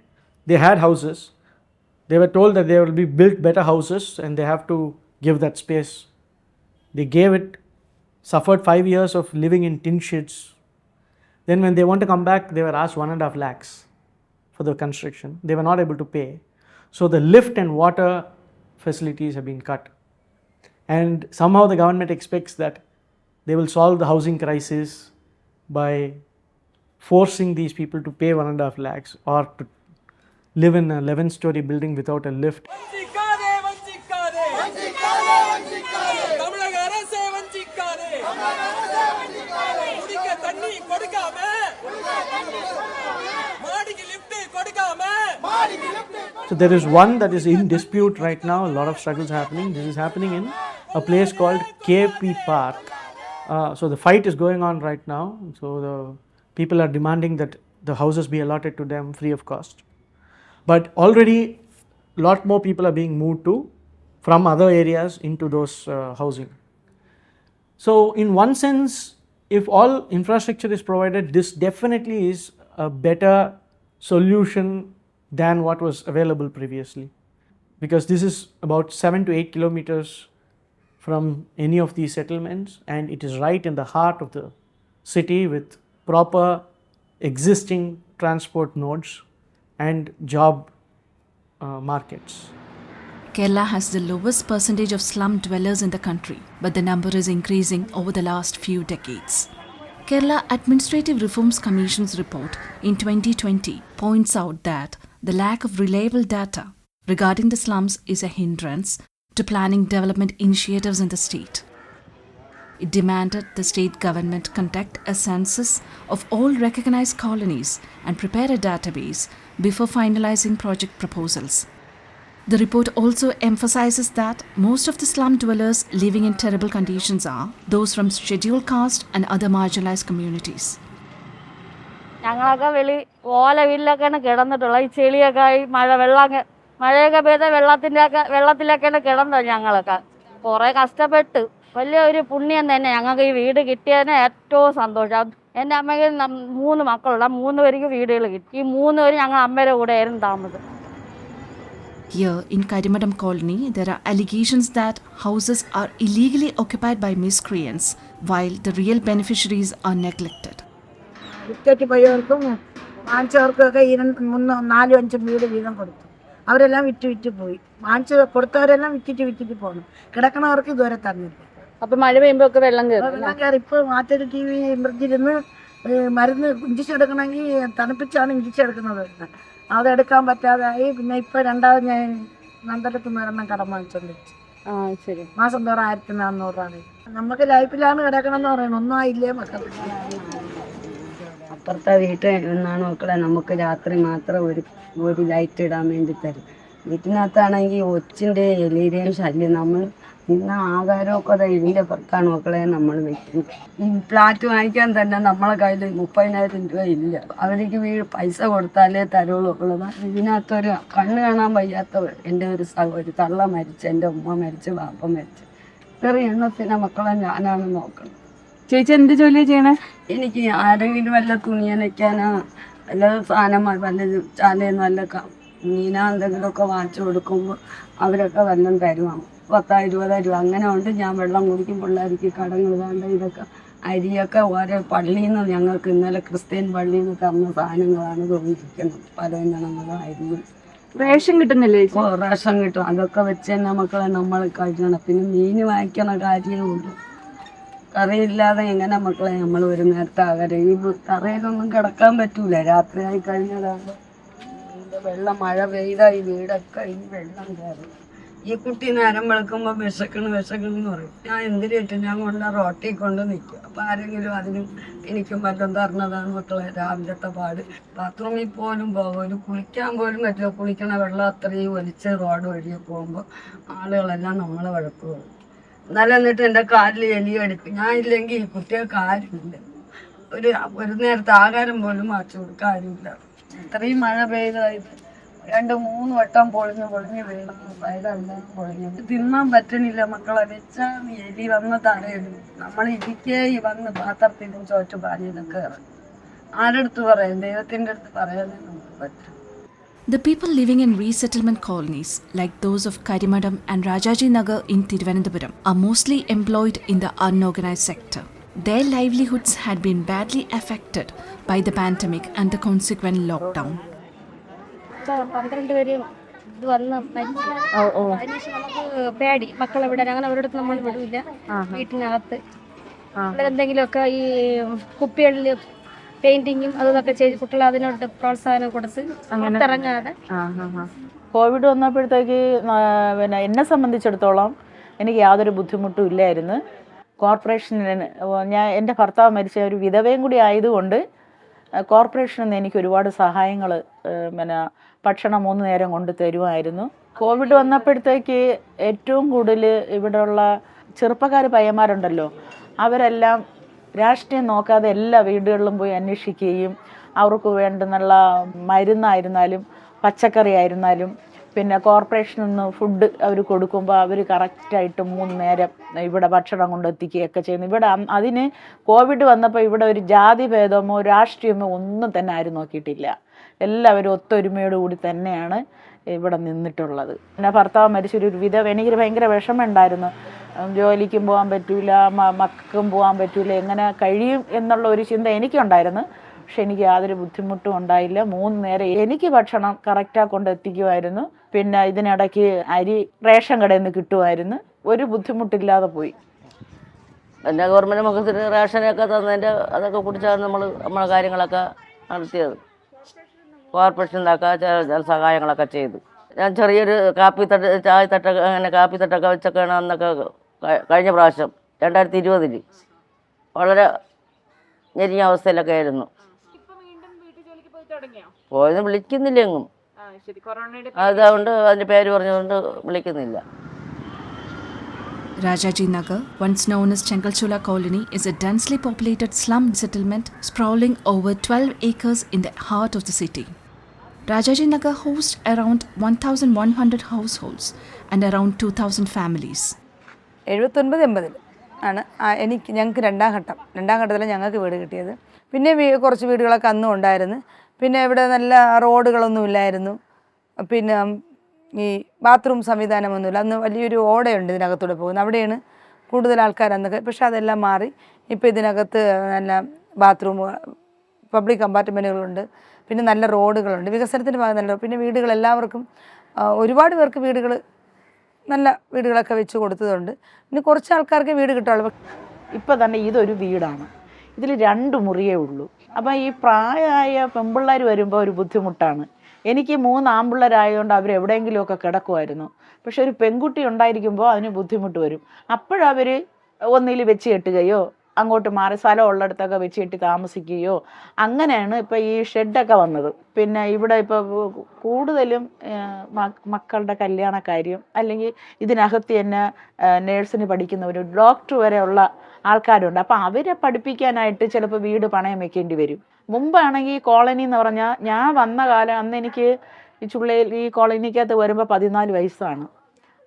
they had houses, they were told that they will be built better houses and they have to give that space. They gave it, suffered 5 years of living in tin sheds. Then when they want to come back, they were asked 1.5 lakhs for the construction. They were not able to pay. So the lift and water facilities have been cut. And somehow the government expects that they will solve the housing crisis by forcing these people to pay 1.5 lakhs or to live in a 11-story building without a lift. So there is one that is in dispute right now. A lot of struggles happening. This is happening in a place called KP Park. So the fight is going on right now. So the people are demanding that the houses be allotted to them free of cost. But already a lot more people are being moved from other areas into those housing. So in one sense, if all infrastructure is provided, this definitely is a better solution than what was available previously, because this is about 7 to 8 kilometers from any of these settlements, and it is right in the heart of the city with proper existing transport nodes and job markets. Kerala has the lowest percentage of slum dwellers in the country, but the number is increasing over the last few decades. Kerala Administrative Reforms Commission's report in 2020 points out that the lack of reliable data regarding the slums is a hindrance to planning development initiatives in the state. It demanded the state government conduct a census of all recognized colonies and prepare a database before finalizing project proposals. The report also emphasizes that most of the slum dwellers living in terrible conditions are those from scheduled caste and other marginalized communities. ഞങ്ങളൊക്കെ ഓല വീട്ടിലൊക്കെയാണ് കിടന്നിട്ടുള്ളത്. ഈ ചെളിയൊക്കെ ആയി മഴയൊക്കെ പെയ്ത വെള്ളത്തിലൊക്കെയാണ് കിടന്നത്. ഞങ്ങളൊക്കെ കുറേ കഷ്ടപ്പെട്ട് വലിയ ഒരു പുണ്യം തന്നെ. ഞങ്ങൾക്ക് ഈ വീട് കിട്ടിയതിന് ഏറ്റവും സന്തോഷം. എൻ്റെ അമ്മയ്ക്ക് 3 മക്കളുണ്ട്. 3 പേർക്ക് വീടുകൾ കിട്ടി. ഈ 3 പേരും ഞങ്ങൾ അമ്മയുടെ കൂടെ ആയിരുന്നു താമസം. Here in Karimadam colony, there are allegations that houses are illegally occupied by miscreants while the real beneficiaries are neglected. Wicket പോയവർക്കും വാങ്ങിച്ചവർക്കൊക്കെ 4-5 വീട് വീതം കൊടുത്തു. അവരെല്ലാം വിറ്റ് പോയി. വാങ്ങിച്ച് കൊടുത്തവരെല്ലാം വിറ്റിട്ട് പോകണം. കിടക്കണവർക്ക് ഇതുവരെ തന്നില്ല. അപ്പം മഴ പെയ്യുമ്പോൾ ഒക്കെ വെള്ളം കയറി. ഇപ്പോൾ മാറ്റൊരു TV മൃഗിരുന്ന് മരുന്ന് ഇഞ്ചക്ഷൻ എടുക്കണമെങ്കിൽ തണുപ്പിച്ചാണ് ഇഞ്ചക്ഷൻ എടുക്കുന്നത്. അതെടുക്കാൻ പറ്റാതായി. പിന്നെ ഇപ്പം രണ്ടാമത് ഞാൻ നന്ദലത്ത് നിന്നെണ്ണം കടം വാങ്ങിച്ചോണ്ടിരിച്ചു. ശരി. മാസം തോറും 1400 രൂപ. നമുക്ക് ലൈഫിലാണ് കിടക്കണമെന്ന് പറയണം. ഒന്നും ആയില്ലേ മക്കൾ. അപ്പുറത്തെ വീട്ടിൽ നിന്നാണ് മക്കളെ നമുക്ക് രാത്രി മാത്രം ഒരു ലൈറ്റ് ഇടാൻ വേണ്ടി തരും. വീട്ടിനകത്താണെങ്കിൽ ഒച്ചിൻ്റെ എലിയുടെയും ശല്യം. നമ്മൾ ഇന്ന ആഹാരമൊക്കെ ഇതിൻ്റെ പുറത്താണ് മക്കളെ നമ്മൾ വെക്കുന്നത്. ഈ ഫ്ലാറ്റ് വാങ്ങിക്കാൻ തന്നെ നമ്മളെ കയ്യിൽ 30,000 രൂപ ഇല്ല. അവർക്ക് പൈസ കൊടുത്താലേ തരുള്ളൂ മക്കളെ. ഇതിനകത്തൊരു കണ്ണ് കാണാൻ വയ്യാത്ത എൻ്റെ ഒരു സഹോദരി തള്ള മരിച്ച്, എൻ്റെ ഉമ്മ മരിച്ച്, ബാപ്പ മരിച്ച്. ചെറിയ എണ്ണത്തിനെ മക്കളെ ഞാനാണ് നോക്കണം. ചേച്ചി എന്ത് ജോലിയാണ് ചെയ്യണേ? എനിക്ക് ആരെങ്കിലും വല്ല തുണിയനയ്ക്കാനോ വല്ല സാധനം വല്ല ചാലയിൽ വല്ല മീന എന്തെങ്കിലുമൊക്കെ വാങ്ങിച്ചു കൊടുക്കുമ്പോൾ അവരൊക്കെ വല്ലതും തരുവാണ്. 10,000-20,000 രൂപ അങ്ങനെ ഉണ്ട്. ഞാൻ വെള്ളം കുടിക്കും, പിള്ളേർക്ക് കടങ്ങൾ വേണ്ട. ഇതൊക്കെ അരിയൊക്കെ ഓരോ പള്ളിയിൽ നിന്ന് ഞങ്ങൾക്ക് ഇന്നലെ ക്രിസ്ത്യൻ പള്ളിയിൽ നിന്ന് തന്ന സാധനങ്ങളാണ് ഉപയോഗിക്കുന്നത്. പല ഗണങ്ങളും അരിയും. റേഷൻ കിട്ടുന്നില്ലേ? റേഷൻ കിട്ടും. അതൊക്കെ വെച്ച് തന്നെ മക്കളെ നമ്മൾ കഴിക്കണം. പിന്നെ മീൻ വാങ്ങിക്കണ കാര്യമുള്ളൂ. കറിയില്ലാതെ എങ്ങനെ മക്കളെ നമ്മൾ ഒരു നേരത്തെ ആകാരം. ഈ കറിയിലൊന്നും കിടക്കാൻ പറ്റൂല. രാത്രിയായി കഴിഞ്ഞതാണ് വെള്ളം. മഴ പെയ്താൽ ഈ വീടൊക്കെ ഈ വെള്ളം കയറും. ഈ കുട്ടി നേരം വെളുക്കുമ്പോൾ വിശക്കണെന്ന് പറയും. ഞാൻ എന്തിനിട്ട് ഞാൻ കൊണ്ട് റോട്ടിൽ കൊണ്ട് നിൽക്കും. അപ്പം ആരെങ്കിലും അതിനും എനിക്കും പറ്റും തരണതാണ് മക്കളെ രാവിലത്തെ പാട്. ബാത്റൂമിൽ പോലും പോകും, കുളിക്കാൻ പോലും പറ്റില്ല. കുളിക്കണ വെള്ളം അത്രയും ഒലിച്ച് റോഡ് വഴിയെ പോകുമ്പോൾ ആളുകളെല്ലാം നമ്മളെ വഴക്ക് പോകും. എന്നാലും എന്നിട്ട് എൻ്റെ കാലിൽ എലി അടിക്കും. ഞാൻ ഇല്ലെങ്കിൽ ഈ കുട്ടികൾക്ക് ആരുമില്ല. ഒരു നേരത്തെ ആഹാരം പോലും വാങ്ങിച്ചു കൊടുക്കാൻ ആരുമില്ല. ഇത്രയും മഴ പെയ്തായത് 2-3 വട്ടം പൊളിഞ്ഞ് വീണു. വയറെല്ലാം പൊളിഞ്ഞു. തിന്നാൻ പറ്റണില്ല മക്കളെ. വെച്ചാൽ എലി വന്ന് തടയിടും. നമ്മൾ ഇരിക്കേ വന്ന് പാത്രത്തിലും ചോറ്റ് പാനിയിലൊക്കെ ഇറങ്ങും. ആരെടുത്ത് പറയാം? ദൈവത്തിൻ്റെ അടുത്ത് പറയാനേ നമുക്ക് പറ്റും. The people living in resettlement colonies, like those of Karimadam and Rajaji Nagar in Thiruvananthapuram, are mostly employed in the unorganized sector. Their livelihoods had been badly affected by the pandemic and the consequent lockdown. 12 പേര് ഇത് വന്ന് മരിച്ചു. അതിനുശേഷം നമുക്ക് പേടി മക്കളെ വിടാൻ. അങ്ങനെ അവരുടെ നമ്മൾ വിടില്ല. വീട്ടിനകത്ത് എന്തെങ്കിലുമൊക്കെ ഈ കുപ്പികളിൽ പെയിന്റിങ്ങും അതൊക്കെ ചെയ്ത് കുട്ടികളെ അതിനോട് പ്രോത്സാഹനം കൊടുത്ത് അങ്ങനെ ഇറങ്ങാതെ. കോവിഡ് വന്നപ്പോഴത്തേക്ക് പിന്നെ എന്നെ സംബന്ധിച്ചിടത്തോളം എനിക്ക് യാതൊരു ബുദ്ധിമുട്ടും ഇല്ലായിരുന്നു. കോർപ്പറേഷനിൽ എൻ്റെ ഭർത്താവ് മരിച്ച ഒരു വിധവയും കൂടി ആയതുകൊണ്ട് കോർപ്പറേഷനിൽ നിന്ന് എനിക്ക് ഒരുപാട് സഹായങ്ങൾ പിന്നെ ഭക്ഷണം 3 നേരം കൊണ്ട് തരുമായിരുന്നു. കോവിഡ് വന്നപ്പോഴത്തേക്ക് ഏറ്റവും കൂടുതൽ ഇവിടെയുള്ള ചെറുപ്പക്കാർ പയ്യന്മാരുണ്ടല്ലോ, അവരെല്ലാം രാഷ്ട്രീയം നോക്കാതെ എല്ലാ വീടുകളിലും പോയി അന്വേഷിക്കുകയും അവർക്ക് വേണ്ടുന്നുള്ള മരുന്നായിരുന്നാലും പച്ചക്കറി ആയിരുന്നാലും പിന്നെ കോർപ്പറേഷനിൽ നിന്ന് ഫുഡ് അവർ കൊടുക്കുമ്പോൾ അവർ കറക്റ്റായിട്ട് 3 നേരം ഇവിടെ ഭക്ഷണം കൊണ്ടെത്തിക്കുകയൊക്കെ ചെയ്യുന്നു. ഇവിടെ അതിന് കോവിഡ് വന്നപ്പോൾ ഇവിടെ ഒരു ജാതി ഭേദമോ രാഷ്ട്രീയമോ ഒന്നും തന്നെ ആരും നോക്കിയിട്ടില്ല. എല്ലാവരും ഒത്തൊരുമയോടുകൂടി തന്നെയാണ് ഇവിടെ നിന്നിട്ടുള്ളത്. പിന്നെ ഭർത്താവ് മരിച്ചൊരു വിധവ, എനിക്ക് ഭയങ്കര വിഷമമുണ്ടായിരുന്നു. ജോലിക്കും പോകാൻ പറ്റൂല, മക്കൾക്കും പോകാൻ പറ്റൂല, എങ്ങനെ കഴിയും എന്നുള്ള ഒരു ചിന്ത എനിക്കുണ്ടായിരുന്നു. പക്ഷെ എനിക്ക് യാതൊരു ബുദ്ധിമുട്ടും ഉണ്ടായില്ല. 3 നേരം എനിക്ക് ഭക്ഷണം കറക്റ്റായി കൊണ്ടെത്തിക്കുമായിരുന്നു. പിന്നെ ഇതിനിടയ്ക്ക് അരി റേഷൻ കടയിൽ നിന്ന് കിട്ടുമായിരുന്നു. ഒരു ബുദ്ധിമുട്ടില്ലാതെ പോയി. പിന്നെ ഗവൺമെൻറ് നമുക്ക് റേഷനൊക്കെ തന്നതിൻ്റെ അതൊക്കെ കുടിച്ചാണ് നമ്മളെ കാര്യങ്ങളൊക്കെ നടത്തിയത്. കോർപ്പറേഷനിലൊക്കെ ചില സഹായങ്ങളൊക്കെ ചെയ്തു. ഞാൻ ചെറിയൊരു ചായത്തട്ടൊക്കെ അങ്ങനെ കാപ്പിത്തട്ടൊക്കെ വെച്ചൊക്കെയാണ് അന്നൊക്കെ കഴിഞ്ഞ പ്രാവശ്യം 2020 വളരെ ഞെരിഞ്ഞ അവസ്ഥയിലൊക്കെ ആയിരുന്നു. പോയത് വിളിക്കുന്നില്ല എങ്ങും, അതുകൊണ്ട് അതിൻ്റെ പേര് പറഞ്ഞുകൊണ്ട് വിളിക്കുന്നില്ല. Rajaji Nagar, once known as Chengalchola Colony, is a densely populated slum settlement sprawling over 12 acres in the heart of the city. Rajaji Nagar hosts around 1,100 households and around 2,000 families. 79-80 ആണ് ഞങ്ങൾക്ക് രണ്ടാം ഘട്ടത്തിലാണ് ഞങ്ങൾക്ക് വീട് കിട്ടിയത്. പിന്നെ കുറച്ച് വീടുകളൊക്കെ അന്നും ഉണ്ടായിരുന്നു. പിന്നെ ഇവിടെ നല്ല റോഡുകളൊന്നും ഇല്ലായിരുന്നു. പിന്നെ ഈ ബാത്റൂം സംവിധാനമൊന്നുമില്ല. അന്ന് വലിയൊരു ഓടയുണ്ട് ഇതിനകത്തൂടെ പോകുന്നത്, അവിടെയാണ് കൂടുതൽ ആൾക്കാർ അന്നൊക്കെ. പക്ഷേ അതെല്ലാം മാറി ഇപ്പോൾ ഇതിനകത്ത് നല്ല ബാത്റൂം, പബ്ലിക് കമ്പാർട്ട്മെൻറ്റുകളുണ്ട്, പിന്നെ നല്ല റോഡുകളുണ്ട്. വികസനത്തിൻ്റെ ഭാഗം നല്ല. പിന്നെ വീടുകൾ എല്ലാവർക്കും ഒരുപാട് പേർക്ക് നല്ല വീടുകളൊക്കെ വെച്ച് കൊടുത്തതുകൊണ്ട് പിന്നെ കുറച്ച് ആൾക്കാർക്ക് വീട് കിട്ടുള്ളൂ. ഇപ്പോൾ തന്നെ ഇതൊരു വീടാണ്, ഇതിൽ 2 മുറിയേ ഉള്ളൂ. അപ്പം ഈ പ്രായമായ പെൺപിള്ളേർ വരുമ്പോൾ ഒരു ബുദ്ധിമുട്ടാണ്. എനിക്ക് 3 ആൺപിള്ളേരായതുകൊണ്ട് അവരെവിടെയെങ്കിലുമൊക്കെ കിടക്കുമായിരുന്നു. പക്ഷെ ഒരു പെൺകുട്ടി ഉണ്ടായിരിക്കുമ്പോൾ അതിന് ബുദ്ധിമുട്ട് വരും. അപ്പോഴവർ ഒന്നിൽ വെച്ച് കെട്ടുകയോ അങ്ങോട്ട് മാറി സ്ഥലം ഉള്ളിടത്തൊക്കെ വെച്ച് കെട്ടി താമസിക്കുകയോ അങ്ങനെയാണ് ഇപ്പോൾ ഈ ഷെഡൊക്കെ വന്നത്. പിന്നെ ഇവിടെ ഇപ്പോൾ കൂടുതലും മക്കളുടെ കല്യാണ കാര്യം, അല്ലെങ്കിൽ ഇതിനകത്ത് തന്നെ നേഴ്സിന് പഠിക്കുന്നവർ, ഡോക്ടർ വരെയുള്ള ആൾക്കാരുണ്ട്. അപ്പം അവരെ പഠിപ്പിക്കാനായിട്ട് ചിലപ്പോൾ വീട് പണയം വെക്കേണ്ടി വരും. മുമ്പാണെങ്കിൽ കോളനി എന്ന് പറഞ്ഞാൽ ഞാൻ വന്ന കാലം, അന്ന് എനിക്ക് ഈ കോളനിക്കകത്ത് വരുമ്പോൾ 14 വയസ്സാണ്.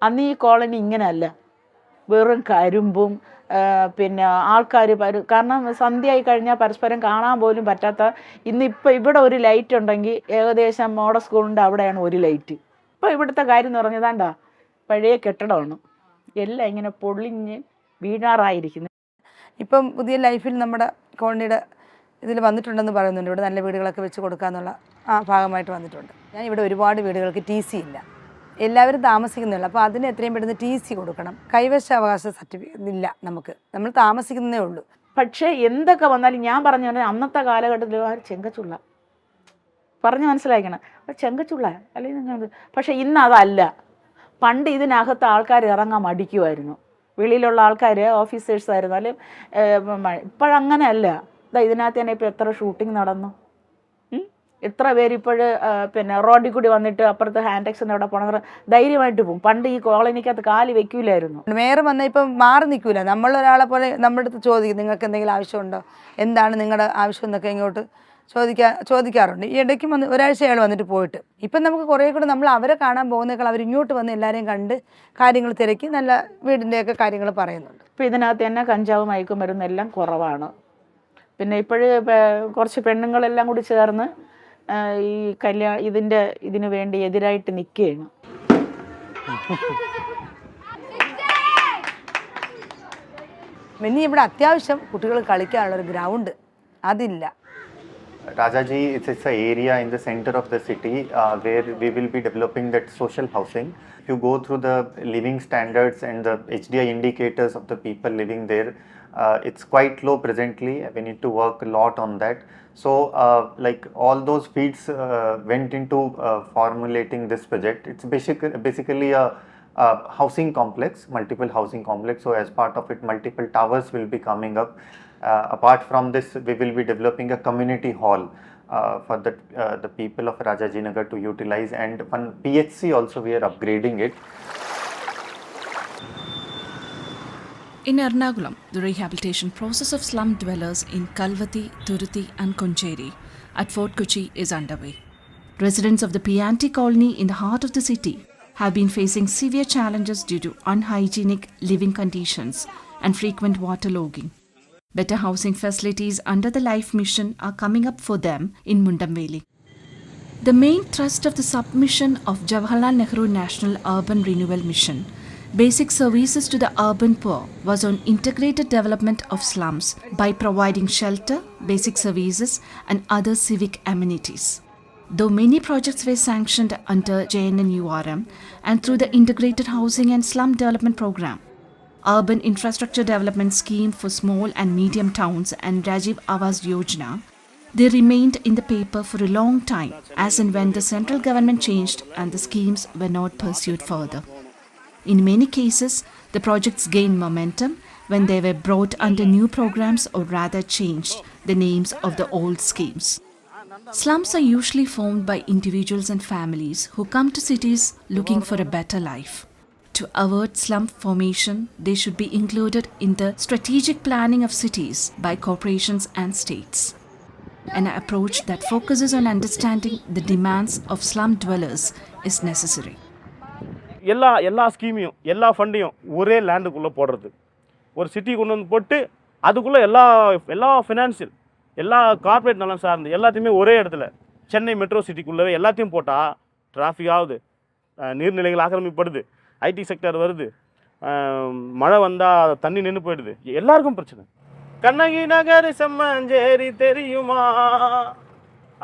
അന്ന് ഈ കോളനി ഇങ്ങനെയല്ല, വെറും കരിമ്പും പിന്നെ ആൾക്കാർ കാരണം സന്ധ്യയായി കഴിഞ്ഞാൽ പരസ്പരം കാണാൻ പോലും പറ്റാത്ത. ഇന്നിപ്പോൾ ഇവിടെ ഒരു ലൈറ്റ് ഉണ്ടെങ്കിൽ ഏകദേശം മോഡൽ സ്കൂളിൻ്റെ അവിടെയാണ് ഒരു ലൈറ്റ്. ഇപ്പോൾ ഇവിടുത്തെ കാര്യം എന്ന് പറഞ്ഞതാണ്ടാ പഴയ കെട്ടിടമാണ്, എല്ലാം ഇങ്ങനെ പൊളിഞ്ഞ് വീഴാറായിരിക്കുന്നു. ഇപ്പം പുതിയ ലൈഫിൽ നമ്മുടെ കോളനിയുടെ ഇതിൽ വന്നിട്ടുണ്ടെന്ന് പറയുന്നുണ്ട്. ഇവിടെ നല്ല വീടുകളൊക്കെ വെച്ച് കൊടുക്കാമെന്നുള്ള ഭാഗമായിട്ട് വന്നിട്ടുണ്ട്. ഞാൻ ഇവിടെ ഒരുപാട് വീടുകൾക്ക് TC ഇല്ല, എല്ലാവരും താമസിക്കുന്നില്ല. അപ്പോൾ അതിന് എത്രയും പെട്ടെന്ന് TC കൊടുക്കണം. കൈവശാവകാശ സർട്ടിഫിക്കറ്റ് ഇല്ല, നമ്മൾ താമസിക്കുന്നതേ ഉള്ളൂ. പക്ഷേ എന്തൊക്കെ വന്നാലും ഞാൻ പറഞ്ഞു അന്നത്തെ കാലഘട്ടത്തിൽ ചെങ്കച്ചുള്ള പറഞ്ഞ് മനസ്സിലാക്കണം, ചെങ്കച്ചുള്ള അല്ലെങ്കിൽ. പക്ഷേ ഇന്ന് അതല്ല. പണ്ട് ഇതിനകത്ത് ആൾക്കാർ ഇറങ്ങാൻ മടിക്കുമായിരുന്നു, വെളിയിലുള്ള ആൾക്കാർ ഓഫീസേഴ്സ് ആയിരുന്നാലും. ഇപ്പോഴങ്ങനെയല്ല. ഇതിനകത്ത് തന്നെ ഇപ്പോൾ എത്ര ഷൂട്ടിംഗ് നടന്നു, എത്ര പേരിപ്പോൾ പിന്നെ റോഡിൽ കൂടി വന്നിട്ട് അപ്പുറത്ത് ഹാൻഡെക്സിൻ്റെ അവിടെ പോകണമെന്ന് ധൈര്യമായിട്ട് പോകും. പണ്ട് ഈ കോളനിക്കകത്ത് കാല് വെക്കൂലായിരുന്നു. മേയർ വന്നാൽ ഇപ്പം മാറി നിൽക്കില്ല. നമ്മളൊരാളെ പോലെ നമ്മുടെ അടുത്ത് ചോദിക്കും, നിങ്ങൾക്ക് എന്തെങ്കിലും ആവശ്യമുണ്ടോ, എന്താണ് നിങ്ങളുടെ ആവശ്യം എന്നൊക്കെ ഇങ്ങോട്ട് ചോദിക്കാറുണ്ട്. ഈ ഇടയ്ക്ക് ഒരാഴ്ച അയാൾ വന്നിട്ട് പോയിട്ട്. ഇപ്പം നമുക്ക് കുറേ കൂടെ നമ്മൾ അവരെ കാണാൻ പോകുന്നേക്കാൾ അവരിങ്ങോട്ട് വന്ന് എല്ലാവരെയും കണ്ട് കാര്യങ്ങൾ തിരക്കി നല്ല വീടിൻ്റെയൊക്കെ കാര്യങ്ങൾ പറയുന്നുണ്ട്. ഇപ്പോൾ ഇതിനകത്ത് തന്നെ കഞ്ചാവ് മയക്കുമരുന്നെല്ലാം കുറവാണ്. പിന്നെ ഇപ്പോഴ് കുറച്ച് പെണ്ണുങ്ങളെല്ലാം കൂടി ചേർന്ന് ഈ ഇതിന് വേണ്ടി എതിരായിട്ട് നിൽക്കുകയാണ്. ഇനി ഇവിടെ അത്യാവശ്യം കുട്ടികൾ കളിക്കാനുള്ള ഒരു ഗ്രൗണ്ട് അതില്ല. Rajaji, it's an area in the center of the city where we will be developing that social housing. If you go through the living standards and the HDI indicators of the people living there, it's quite low presently. We need to work a lot on that. So like all those feeds went into formulating this project. It's basically a housing complex, multiple housing complex. So as part of it, multiple towers will be coming up. Apart from this, we will be developing a community hall for the people of Rajajinagar to utilize, and one PHC also we are upgrading it. In Ernakulam, the rehabilitation process of slum dwellers in Kalvati, Thuruthi and Koncheri at Fort Kochi is underway. Residents of the P&T colony in the heart of the city have been facing severe challenges due to unhygienic living conditions and frequent waterlogging. Better housing facilities under the Life Mission are coming up for them in Mundamveli. The main thrust of the submission of Jawaharlal Nehru National Urban Renewal Mission, Basic Services to the Urban Poor, was on integrated development of slums by providing shelter, basic services and other civic amenities. Though many projects were sanctioned under JNNURM and through the Integrated Housing and Slum Development Program, Urban Infrastructure Development Scheme for Small and Medium Towns and Rajiv Awas Yojana, they remained in the paper for a long time as and when the central government changed and the schemes were not pursued further. In many cases, the projects gained momentum when they were brought under new programs or rather changed the names of the old schemes. Slums are usually formed by individuals and families who come to cities looking for a better life. To avert slum formation, they should be included in the strategic planning of cities by corporations and states. An approach that focuses on understanding the demands of slum dwellers is necessary. எல்லா ஸ்கீமையும் எல்லா ஃபண்டையும் ஒரே லேண்டுக்குள்ளே போடுறது, ஒரு city கொண்டு வந்து போட்டு அதுக்குள்ளே எல்லா ஃபினான்ஷியல் எல்லா கார்ப்பரேட் நலம் சார்ந்து எல்லாத்தையுமே ஒரே இடத்துல சென்னை மெட்ரோ சிட்டிக்குள்ளே எல்லாத்தையும் போட்டால் டிராஃபிக் ஆகுது, நீர்நிலைகள் ஆக்கிரமிப்படுது, ஐடி செக்டர் வருது, மழை வந்தால் தண்ணி நின்று போயிடுது, எல்லாருக்கும் பிரச்சனை. கண்ணகி நகர் செம்மஞ்சேரி தெரியுமா,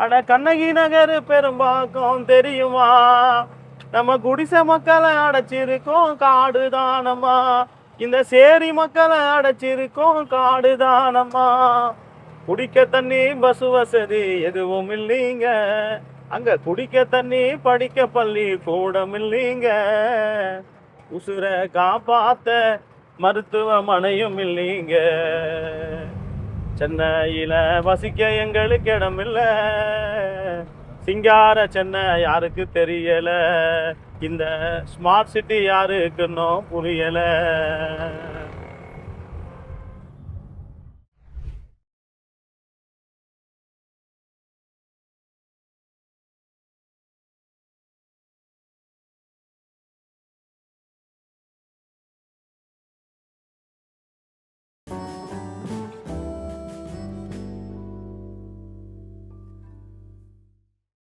அட கண்ணகி நகர் பெரும்பாக்கம் தெரியுமா, நம்ம குடிசை மக்களை அடைச்சிருக்கோம் காடுதானம்மா, இந்த சேரி மக்களை அடைச்சிருக்கோம் காடுதானம்மா, குடிக்க தண்ணி பஸ் வசதி எதுவும் இல்லைங்க, அங்க குடிக்க தண்ணி படிக்க பள்ளி கூடம் இல்லைங்க, உசுரை காப்பாத்த மருத்துவமனையும் இல்லைங்க, சென்னையில வசிக்க எங்களுக்கு இடமில்லை, சிங்கார சென்னை யாருக்கு தெரியல, இந்த ஸ்மார்ட் சிட்டி யாருக்குன்னு புரியல.